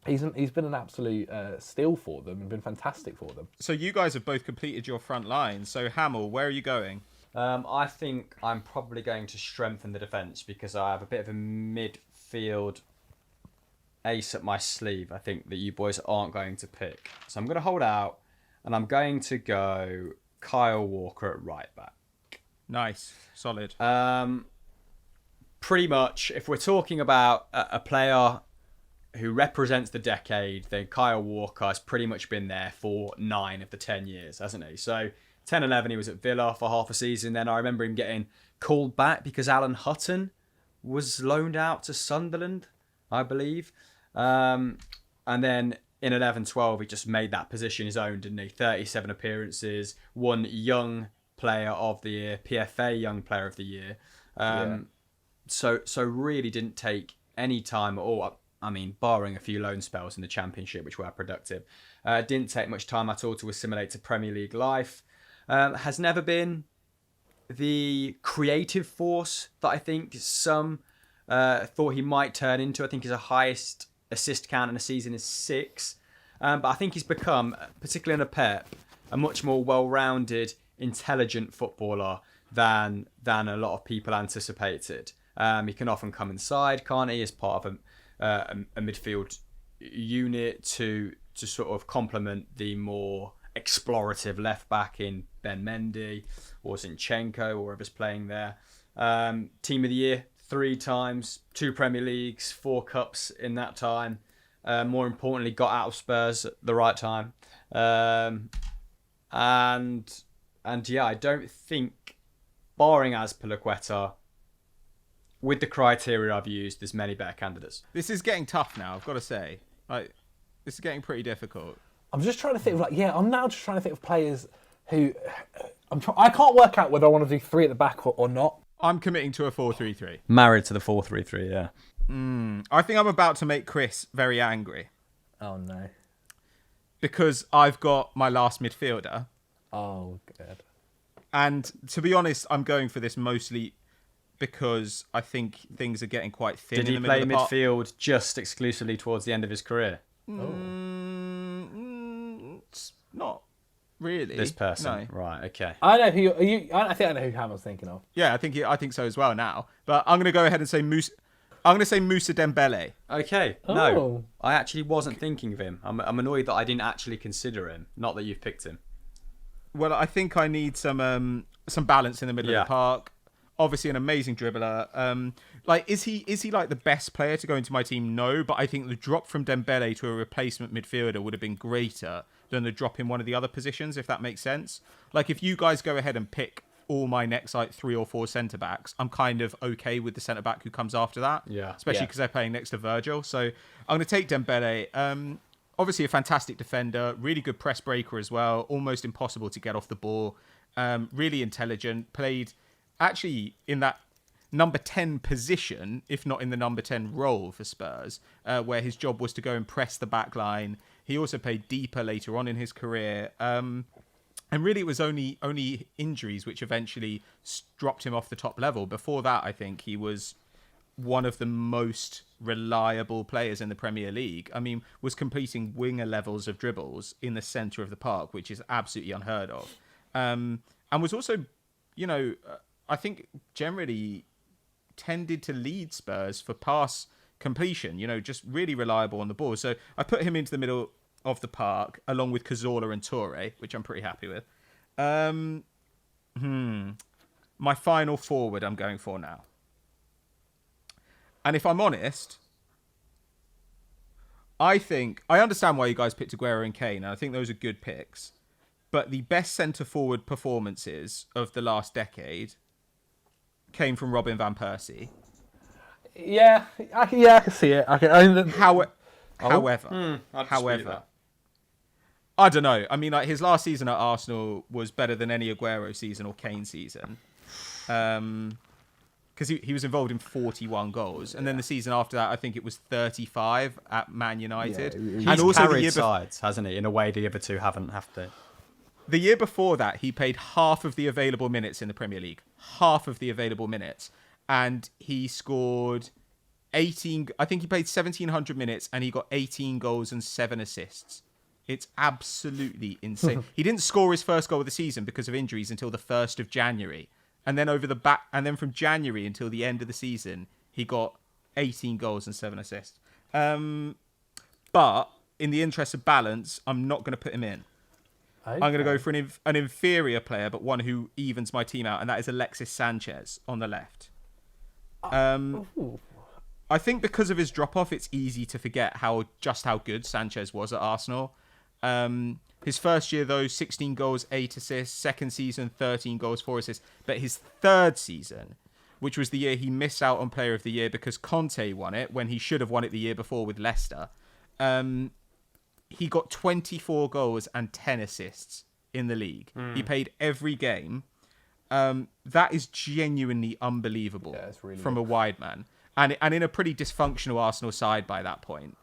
He's been an absolute steal for them and been fantastic for them. So you guys have both completed your front line. So Hamill, where are you going? I think I'm probably going to strengthen the defence because I have a bit of a midfield ace up my sleeve, I think, that you boys aren't going to pick. So I'm going to hold out and I'm going to go Kyle Walker at right back. Nice. Solid. Pretty much, if we're talking about a player who represents the decade, then Kyle Walker has pretty much been there for 9 of the 10 years, hasn't he? So 10-11, he was at Villa for half a season. Then I remember him getting called back because Alan Hutton was loaned out to Sunderland, I believe. And then in 11-12, he just made that position his own, didn't he? 37 appearances, won Young Player of the Year, PFA Young Player of the Year. So really didn't take any time at all. I mean, barring a few loan spells in the Championship, which were productive. Didn't take much time at all to assimilate to Premier League life. Has never been the creative force that I think some thought he might turn into. I think his highest assist count in a season is 6. But I think he's become, particularly under Pep, a much more well-rounded, intelligent footballer than a lot of people anticipated. He can often come inside, can't he, as part of a midfield unit to sort of complement the more explorative left back in Ben Mendy or Zinchenko or whoever's playing there. Team of the Year 3 times, 2 Premier Leagues, 4 cups in that time. More importantly, got out of Spurs at the right time. And yeah, I don't think, barring Azpilicueta, with the criteria I've used, there's many better candidates. This is getting tough now, I've got to say. This is getting pretty difficult. I'm just trying to think of I'm now just trying to think of players who I can't work out whether I want to do 3 at the back or not. I'm committing to a 4-3-3. Married to the 4-3-3, yeah. I think I'm about to make Chris very angry Oh no. because I've got my last midfielder. Oh good. And to be honest, I'm going for this mostly because I think things are getting quite thin Did in he the middle play of the park. midfield just exclusively towards the end of his career? It's not really. This person, No. right? Okay. I know who I think I know who Hamill's thinking of. Yeah, I think so as well now. But I'm going to go ahead and say Moussa Dembele. Okay. Oh. No, I actually wasn't thinking of him. I'm annoyed that I didn't actually consider him. Not that you've picked him. Well, I think I need some balance in the middle Yeah. of the park. Obviously, an amazing dribbler. Is he like the best player to go into my team? No, but I think the drop from Dembele to a replacement midfielder would have been greater than the drop in one of the other positions, if that makes sense. Like, if you guys go ahead and pick all my next 3 or 4 centre backs, I'm kind of okay with the centre back who comes after that. Yeah. Especially Yeah. because they're playing next to Virgil. So I'm going to take Dembele. Obviously, a fantastic defender, really good press breaker as well. Almost impossible to get off the ball. Really intelligent. Played actually in that number 10 position, if not in the number 10 role for Spurs, where his job was to go and press the back line. He also played deeper later on in his career. And really, it was only injuries which eventually dropped him off the top level. Before that, I think he was one of the most reliable players in the Premier League. I mean, was completing winger levels of dribbles in the centre of the park, which is absolutely unheard of. And was also, I think generally tended to lead Spurs for pass completion, just really reliable on the ball. So I put him into the middle of the park along with Cazorla and Toure, which I'm pretty happy with. My final forward I'm going for now. And if I'm honest, I understand why you guys picked Aguero and Kane, and I think those are good picks. But the best centre-forward performances of the last decade came from Robin Van Persie. Yeah, I can see it. However, I'd dispute that. I don't know. I mean, like, his last season at Arsenal was better than any Aguero season or Kane season. Because he was involved in 41 goals. And then the season after that, I think it was 35 at Man United. Yeah, and He's also carried sides, hasn't he? In a way the other two haven't to. The year before that, he played half of the available minutes in the Premier League. Half of the available minutes. And he scored 18... I think he played 1,700 minutes and he got 18 goals and 7 assists. It's absolutely insane. He didn't score his first goal of the season because of injuries until the 1st of January. And then from January until the end of the season, he got 18 goals and 7 assists. But in the interest of balance, I'm not going to put him in. Okay. I'm going to go for an inferior player, but one who evens my team out, and that is Alexis Sanchez on the left. I think because of his drop-off, it's easy to forget how good Sanchez was at Arsenal. His first year, though, 16 goals, 8 assists. Second season, 13 goals, 4 assists. But his third season, which was the year he missed out on Player of the Year because Conte won it when he should have won it the year before with Leicester, he got 24 goals and 10 assists in the league. He played every game. That is genuinely unbelievable from a wide man. And in a pretty dysfunctional Arsenal side by that point.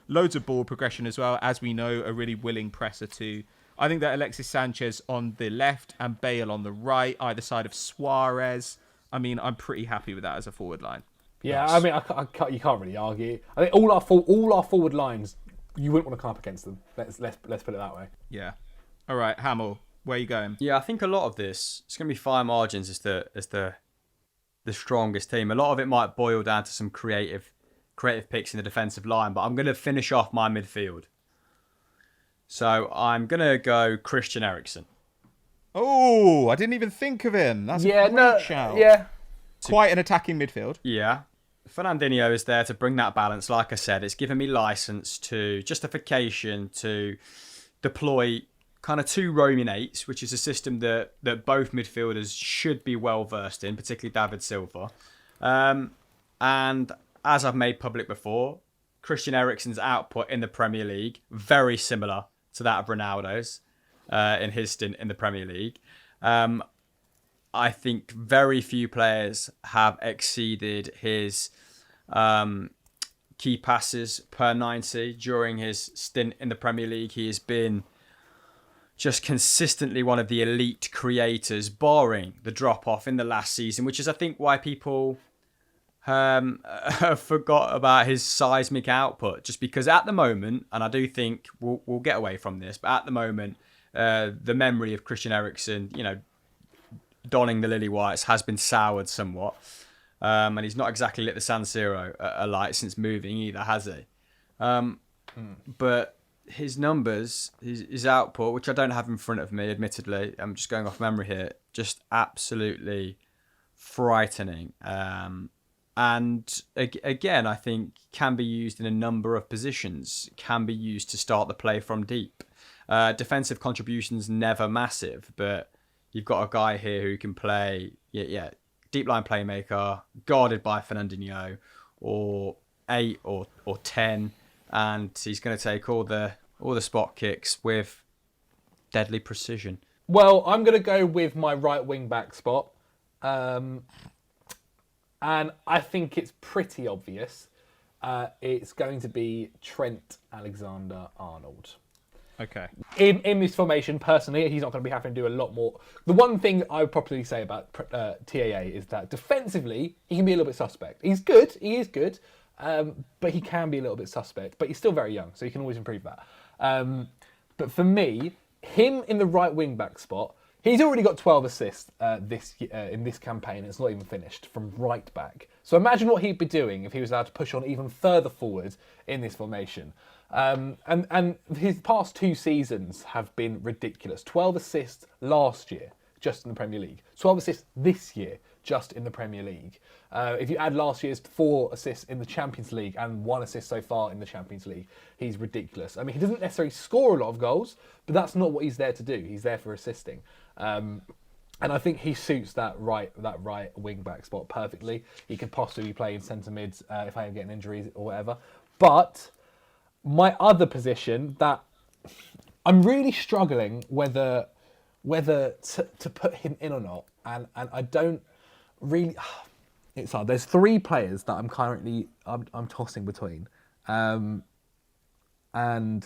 Loads of ball progression as well. As we know, a really willing presser too. I think that Alexis Sanchez on the left and Bale on the right, either side of Suarez. I mean, I'm pretty happy with that as a forward line. Yeah, I mean, you can't really argue. I think all our forward lines, you wouldn't want to come up against them. Let's put it that way. Yeah. All right, Hamill, where are you going? Yeah, I think a lot of this, it's going to be fine margins as the strongest team. A lot of it might boil down to some creative picks in the defensive line, but I'm going to finish off my midfield. So I'm going to go Christian Eriksen. Oh, I didn't even think of him. That's a great shout. Yeah. Quite an attacking midfield. Yeah. Fernandinho is there to bring that balance. Like I said, it's given me justification to deploy kind of 2 roaming 8s, which is a system that both midfielders should be well versed in, particularly David Silva. And as I've made public before, Christian Eriksen's output in the Premier League, very similar to that of Ronaldo's in his stint in the Premier League. I think very few players have exceeded his key passes per 90 during his stint in the Premier League. He has been just consistently one of the elite creators, barring the drop-off in the last season, which is, I think, why people forgot about his seismic output. Just because at the moment, and I do think we'll get away from this, but at the moment, the memory of Christian Eriksen, donning the lily whites has been soured somewhat. And he's not exactly lit the San Siro alight since moving either, has he? But his numbers, his output, which I don't have in front of me, admittedly, I'm just going off memory here, just absolutely frightening. And again, I think can be used in a number of positions, can be used to start the play from deep. Defensive contributions never massive, but you've got a guy here who can play, deep line playmaker, guarded by Fernandinho, or 8 or 10, and he's going to take all the spot kicks with deadly precision. Well, I'm going to go with my right wing back spot. And I think it's pretty obvious. It's going to be Trent Alexander-Arnold. Okay. In this formation, personally, he's not going to be having to do a lot more. The one thing I would probably say about TAA is that defensively, he can be a little bit suspect. He is good, but he can be a little bit suspect. But he's still very young, so he can always improve that. But for me, him in the right wing back spot, he's already got 12 assists in this campaign. It's not even finished from right back. So imagine what he'd be doing if he was allowed to push on even further forward in this formation. And his past 2 seasons have been ridiculous. 12 assists last year, just in the Premier League. 12 assists this year, just in the Premier League. If you add last year's 4 assists in the Champions League and 1 assist so far in the Champions League, he's ridiculous. I mean, he doesn't necessarily score a lot of goals, but that's not what he's there to do. He's there for assisting. And I think he suits that right wing back spot perfectly. He could possibly play in centre mids if I am getting injuries or whatever. But my other position that I'm really struggling whether to put him in or not, and I don't really. It's hard. There's 3 players that I'm currently I'm tossing between, and I'm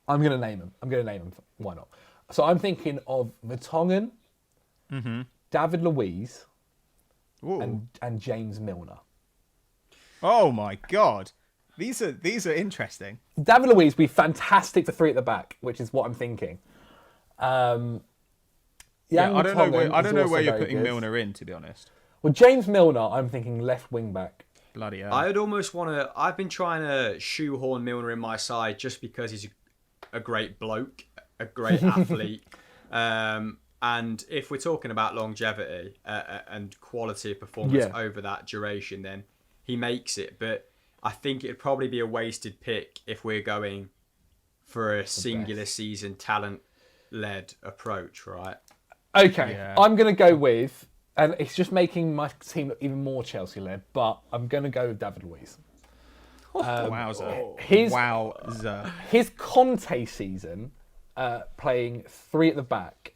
going to name them. Why not? So I'm thinking of Vertonghen, David Luiz, and James Milner. Oh my God. These are interesting. David Luiz would be fantastic for 3 at the back, which is what I'm thinking. I don't know where you're putting Milner in, to be honest. Well, James Milner, I'm thinking left wing back. Bloody hell. I'd almost want to. I've been trying to shoehorn Milner in my side just because he's a great bloke, a great athlete. And if we're talking about longevity and quality of performance over that duration, then he makes it. But I think it'd probably be a wasted pick if we're going for a singular season talent-led approach, right? Okay, Yeah. I'm going to go with, and it's just making my team look even more Chelsea-led, but I'm going to go with David Luiz. Wowza. Wowza. His Conte season, playing 3 at the back,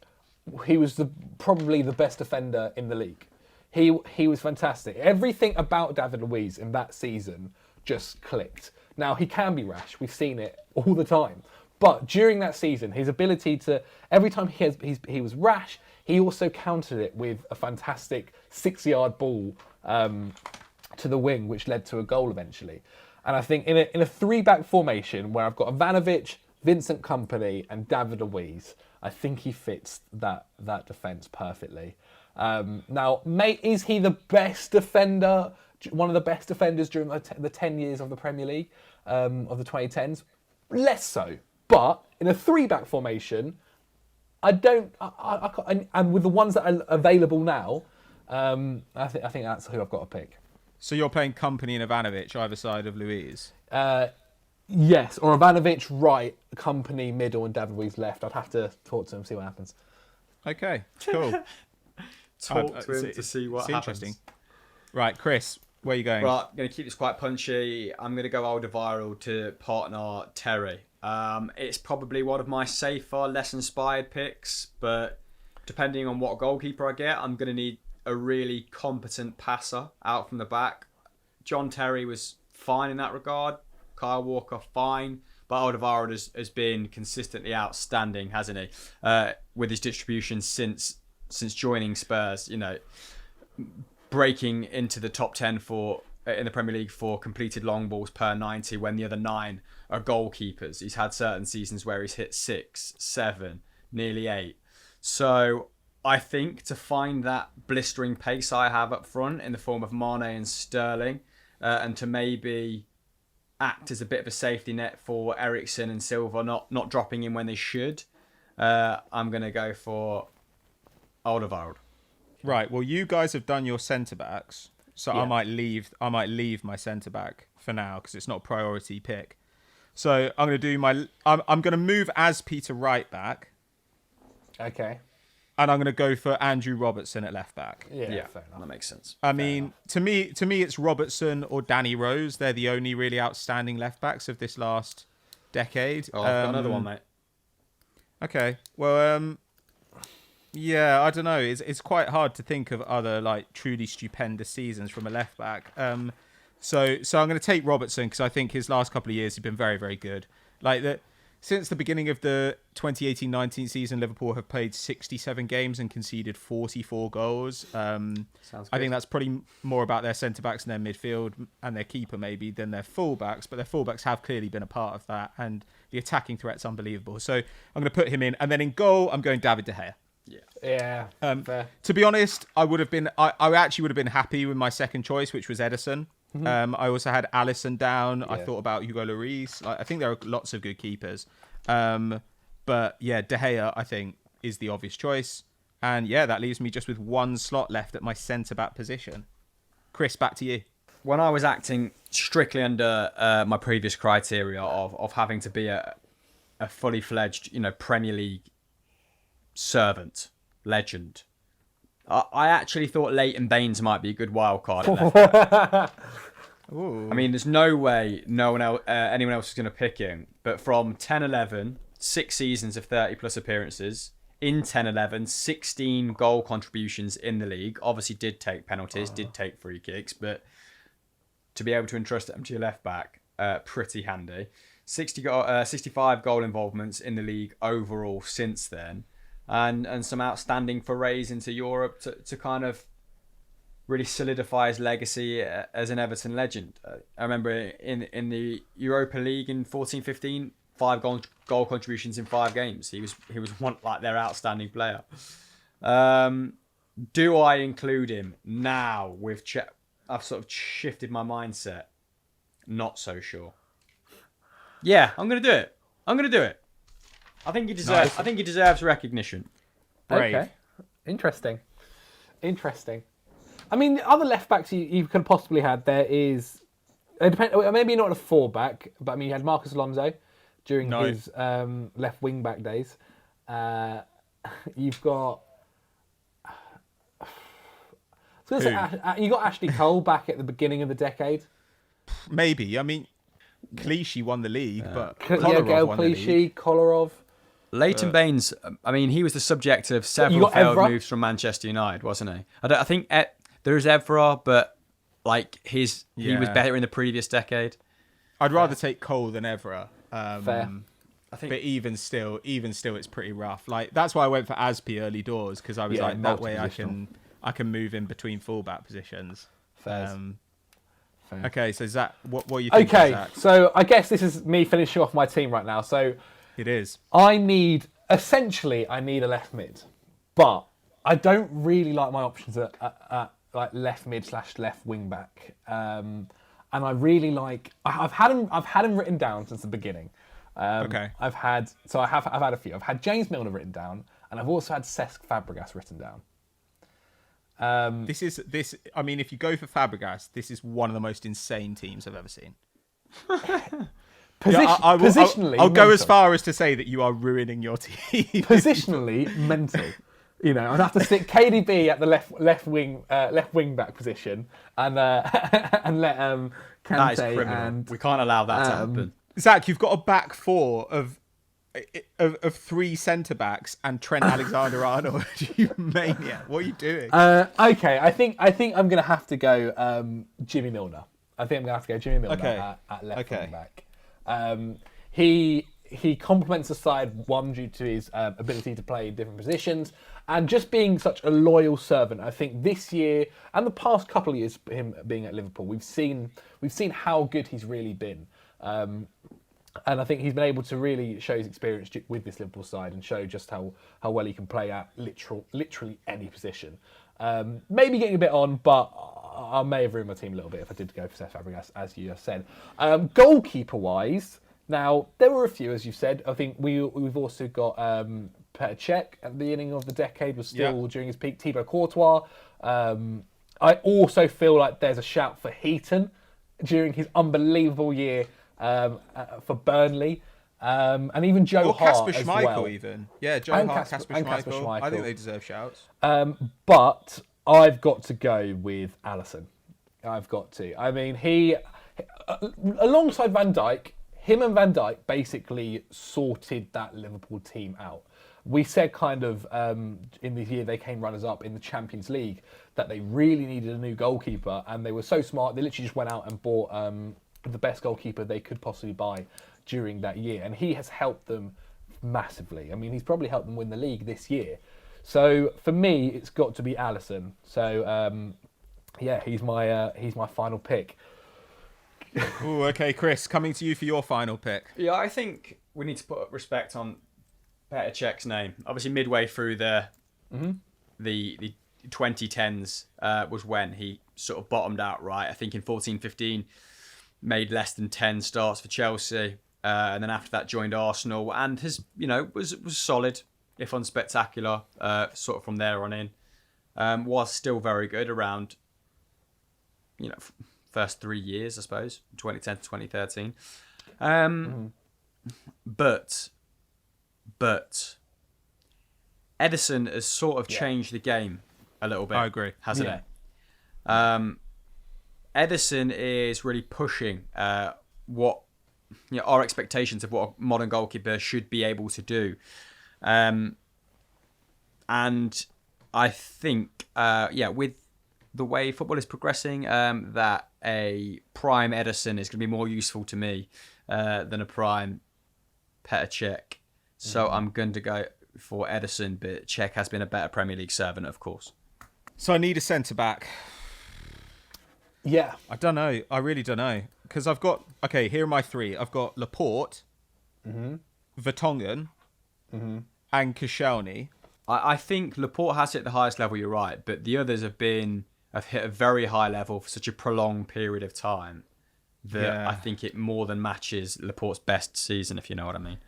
he was probably the best defender in the league. He was fantastic. Everything about David Luiz in that season just clicked. Now, he can be rash. We've seen it all the time. But during that season, his ability to, every time he was rash, he also countered it with a fantastic 6-yard ball to the wing, which led to a goal eventually. And I think in a 3-back formation where I've got Ivanovic, Vincent Kompany, and David Luiz, I think he fits that defence perfectly. Now, mate, is he the best defender, one of the best defenders during the 10 years of the Premier League, of the 2010s? Less so. But in a 3-back formation, and with the ones that are available now, I think that's who I've got to pick. So you're playing Company and Ivanovic either side of Luiz. Yes, or Ivanovic right, Company middle, and David Luiz left. I'd have to talk to him, see what happens. Okay, cool. Talk to him to see what it's happens. interesting. Right, Chris, where are you going? Right, I'm going to keep this quite punchy. I'm going to go Alderweireld to partner Terry. It's probably one of my safer, less inspired picks, but depending on what goalkeeper I get, I'm going to need a really competent passer out from the back. John Terry was fine in that regard. Kyle Walker, fine. But Alderweireld has been consistently outstanding, hasn't he? With his distribution since joining Spurs, breaking into the top 10 in the Premier League for completed long balls per 90 when the other 9 are goalkeepers. He's had certain seasons where he's hit 6, 7, nearly 8. So I think to find that blistering pace I have up front in the form of Mane and Sterling, and to maybe act as a bit of a safety net for Eriksen and Silva not dropping in when they should, I'm going to go for Alderweireld. Right. Well, you guys have done your centre backs, so Yeah. I might leave my centre back for now because it's not a priority pick. So I'm going to do I'm going to move as Peter right back, Okay. and I'm going to go for Andrew Robertson at left back. Yeah, fair enough. That makes sense. I mean, to me, it's Robertson or Danny Rose. They're the only really outstanding left backs of this last decade. Oh, I've got another one, mate. Okay. Well, yeah, I don't know. It's quite hard to think of other like truly stupendous seasons from a left back. So I'm going to take Robertson because I think his last couple of years have been very, very good. Since the beginning of the 2018-19 season, Liverpool have played 67 games and conceded 44 goals. Sounds good. I think that's probably more about their centre-backs and their midfield and their keeper maybe than their full-backs, but their full-backs have clearly been a part of that, and the attacking threat's unbelievable. So I'm going to put him in. And then in goal, I'm going David De Gea. Yeah. Fair. To be honest, I actually would have been happy with my second choice, which was Edison. I also had Alisson down. Yeah. I thought about Hugo Lloris. I think there are lots of good keepers. But yeah, De Gea, I think, is the obvious choice. And yeah, that leaves me just with one slot left at my centre-back position. Chris, back to you. When I was acting strictly under my previous criteria of having to be a fully fledged, Premier League servant, legend, I actually thought Leighton Baines might be a good wild card at left back. Ooh. I mean, there's no way anyone else is going to pick him. But from 10-11, 6 seasons of 30-plus appearances, in 10-11, 16 goal contributions in the league. Obviously did take penalties, did take free kicks, but to be able to entrust them to your left back, pretty handy. 65 goal involvements in the league overall since then. And some outstanding forays into Europe to kind of really solidify his legacy as an Everton legend. I remember in the Europa League in 14-15, 5 goal contributions in 5 games. He was one like their outstanding player. Do I include him now with I've sort of shifted my mindset. Not so sure. Yeah, I'm gonna do it. I think he deserves. Nice. I think he deserves recognition. Brave. Okay. Interesting. I mean, the other left backs you could have possibly had, there is... maybe not a 4-back, but I mean, you had Marcus Alonso during his left wing-back days. You've got... you got Ashley Cole back at the beginning of the decade. Maybe. I mean, Clichy won the league, but Yeah, Kolarov Gael won the league. Clichy, Kolarov. Leighton Baines, I mean, he was the subject of You several got failed Evra? moves from Manchester United, wasn't he? I think there's Evra, but like he was Yeah. better in the previous decade. I'd rather take Cole than Evra. Fair. I think But even still, it's pretty rough. Like that's why I went for Aspi early doors because I was Yeah, like that way multi-positional. I can move in between fullback positions. Fair. Okay, so Zach, what are you thinking, Okay, Zach? so I guess this is me finishing off my team right now. So It is. I need a left mid, but I don't really like my options at like left mid / left wing back. And I really like. I've had him written down since the beginning. Okay. I've had a few. I've had James Milner written down, and I've also had Cesc Fabregas written down. This. I mean, if you go for Fabregas, this is one of the most insane teams I've ever seen. Positionally, I'll go as mental. far as to say that you are ruining your team. Positionally, mental. You know, I'd have to stick KDB at the left wing back position, and and let That is Kante criminal. and We can't allow that to happen. Zach, you've got a back four of three centre backs and Trent Alexander-Arnold. You maniac! What are you doing? okay, I think I'm gonna have to go Jimmy Milner. I think I'm gonna have to go Jimmy Milner Okay. at left Okay. wing back. He complements the side, one, due to his ability to play in different positions and just being such a loyal servant. I think this year and the past couple of years, him being at Liverpool, we've seen how good he's really been. And I think he's been able to really show his experience with this Liverpool side and show just how well he can play at literally any position. Maybe getting a bit on, but I may have ruined my team a little bit if I did go for Cesc Fabregas, as you just said. Goalkeeper-wise, now there were a few, as you said. I think we've also got Petr Cech at the beginning of the decade was still during his peak. Thibaut Courtois. I also feel like there's a shout for Heaton during his unbelievable year for Burnley. And even Joe Or Hart Kasper as Schmeichel, well. even. Yeah, Joe And Hart, Kasper- Kasper and Kasper Schmeichel. I Schmeichel. think they deserve shouts. But I've got to go with Alisson. I've got to. I mean, he alongside Van Dijk, him and Van Dijk basically sorted that Liverpool team out. We said kind of in the year they came runners-up in the Champions League that they really needed a new goalkeeper, and they were so smart. They literally just went out and bought the best goalkeeper they could possibly buy during that year, and he has helped them massively. I mean, he's probably helped them win the league this year. So for me, it's got to be Alisson. So yeah, he's my final pick. Ooh, okay, Chris, coming to you for your final pick. Yeah, I think we need to put respect on Petr Cech's name. Obviously, midway through the 2010s was when he sort of bottomed out. Right, I think in 14-15 made less than 10 starts for Chelsea, and then after that joined Arsenal and was solid, if unspectacular, sort of from there on in. Was still very good around, first 3 years, I suppose, 2010 to 2013. But Edison has sort of changed the game a little bit. I agree. Hasn't Yeah. it? Edison is really pushing what our expectations of what a modern goalkeeper should be able to do. And I think, with the way football is progressing, that a prime Edison is going to be more useful to me than a prime Petr Cech. So I'm going to go for Edison, but Cech has been a better Premier League servant, of course. So I need a centre back. Yeah. I don't know. I really don't know. Because I've got... Okay, here are my three. I've got Laporte, Vertonghen, and Koscielny. I think Laporte has hit the highest level, you're right, but the others have hit a very high level for such a prolonged period of time that I think it more than matches Laporte's best season, if you know what I mean.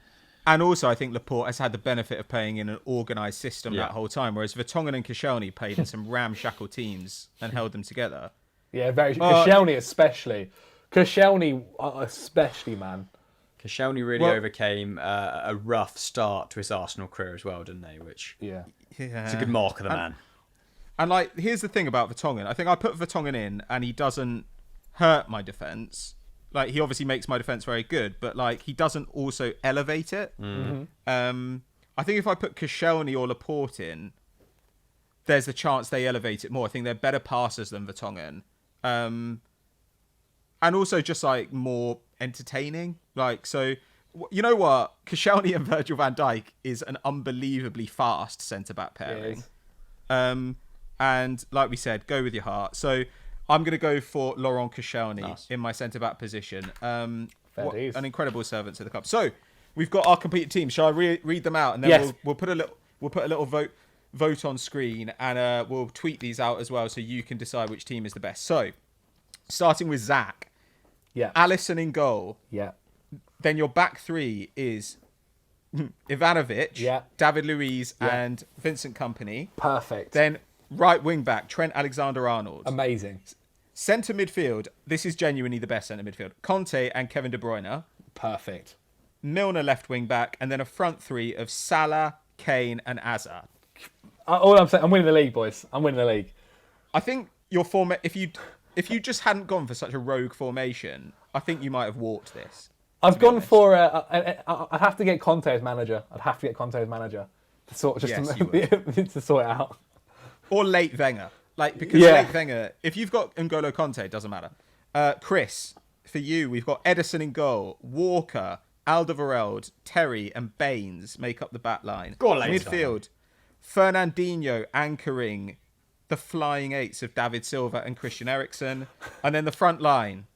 And also, I think Laporte has had the benefit of playing in an organised system that whole time, whereas Vertonghen and Koscielny played in some ramshackle teams and held them together. Yeah, Koscielny especially. Koscielny especially, man. Koscielny really overcame a rough start to his Arsenal career as well, didn't he? Which it's a good mark of the man. And here's the thing about Vertonghen. I think I put Vertonghen in, and he doesn't hurt my defence. He obviously makes my defence very good, but he doesn't also elevate it. I think if I put Koscielny or Laporte in, there's a chance they elevate it more. I think they're better passers than Vertonghen. And also just more entertaining. So, you know what? Koscielny and Virgil van Dijk is an unbelievably fast centre-back pairing. And like we said, go with your heart. So I'm going to go for Laurent Koscielny in my centre-back position. An incredible servant to the club. So we've got our completed team. Shall I read them out? And then we'll put a little vote on screen, and we'll tweet these out as well so you can decide which team is the best. So starting with Zach. Yeah. Alisson in goal. Yeah. Then your back three is Ivanovic, David Luiz, and Vincent Kompany. Perfect. Then Right wing back, Trent Alexander-Arnold. Amazing. Centre midfield, this is genuinely the best centre midfield. Conte and Kevin De Bruyne. Perfect. Milner left wing back, and then a front three of Salah, Kane, and Hazard. All I'm saying, I'm winning the league, boys. I'm winning the league. I think your if you just hadn't gone for such a rogue formation, I think you might have walked this. I've gone for. I'd have to get Conte as manager. To sort Yes, to, you would. to sort it out. Or late Wenger. Because Yeah. late Wenger, if you've got N'Golo Conte, it doesn't matter. Chris, for you, we've got Edison in goal, Walker, Alderweireld, Terry, and Baines make up the back line. Go on, ladies. Midfield, Fernandinho anchoring the flying eights of David Silva and Christian Eriksen. And then the front line,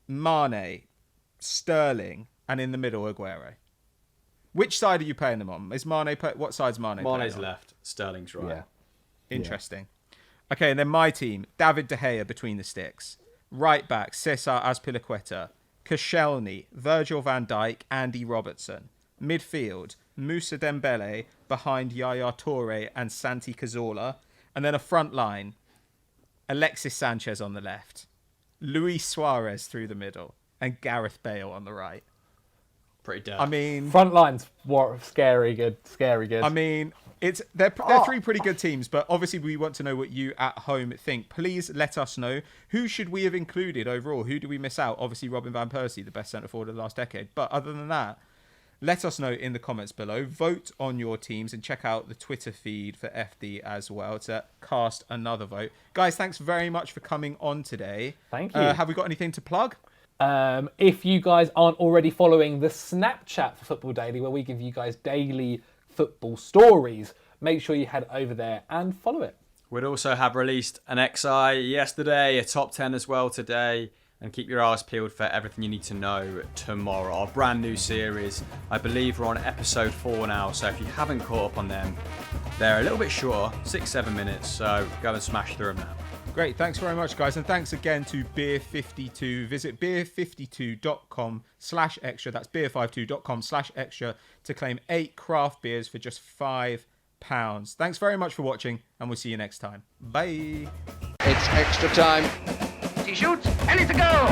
Mane, Sterling, and in the middle, Aguero. Which side are you playing them on? Is Mane what side's Mane playing Mane's on? left, Sterling's right. Yeah. Interesting. Okay, and then my team, David De Gea between the sticks. Right back, Cesar Azpilicueta. Koscielny, Virgil van Dijk, Andy Robertson. Midfield, Moussa Dembele behind Yaya Toure and Santi Cazorla. And then a front line, Alexis Sanchez on the left. Luis Suarez through the middle. And Gareth Bale on the right. Pretty dead. I mean... Front lines, scary good. I mean, they're three pretty good teams, but obviously we want to know what you at home think. Please let us know. Who should we have included overall? Who do we miss out? Obviously, Robin van Persie, the best centre forward of the last decade. But other than that, let us know in the comments below. Vote on your teams and check out the Twitter feed for FD as well to cast another vote. Guys, thanks very much for coming on today. Thank you. Have we got anything to plug? If you guys aren't already following the Snapchat for Football Daily, where we give you guys daily football stories, make sure you head over there and follow it. We'd also have released an XI yesterday, a top 10 as well today, and keep your eyes peeled for everything you need to know tomorrow. Our brand new series. I believe we're on episode 4 now, so if you haven't caught up on them, they're a little bit shorter, 6-7 minutes, so go and smash through them now. Great, thanks very much, guys. And thanks again to Beer52. Visit beer52.com/extra. That's beer52.com/extra to claim 8 craft beers for just £5. Thanks very much for watching, and we'll see you next time. Bye. It's extra time. He shoots, and it's a goal.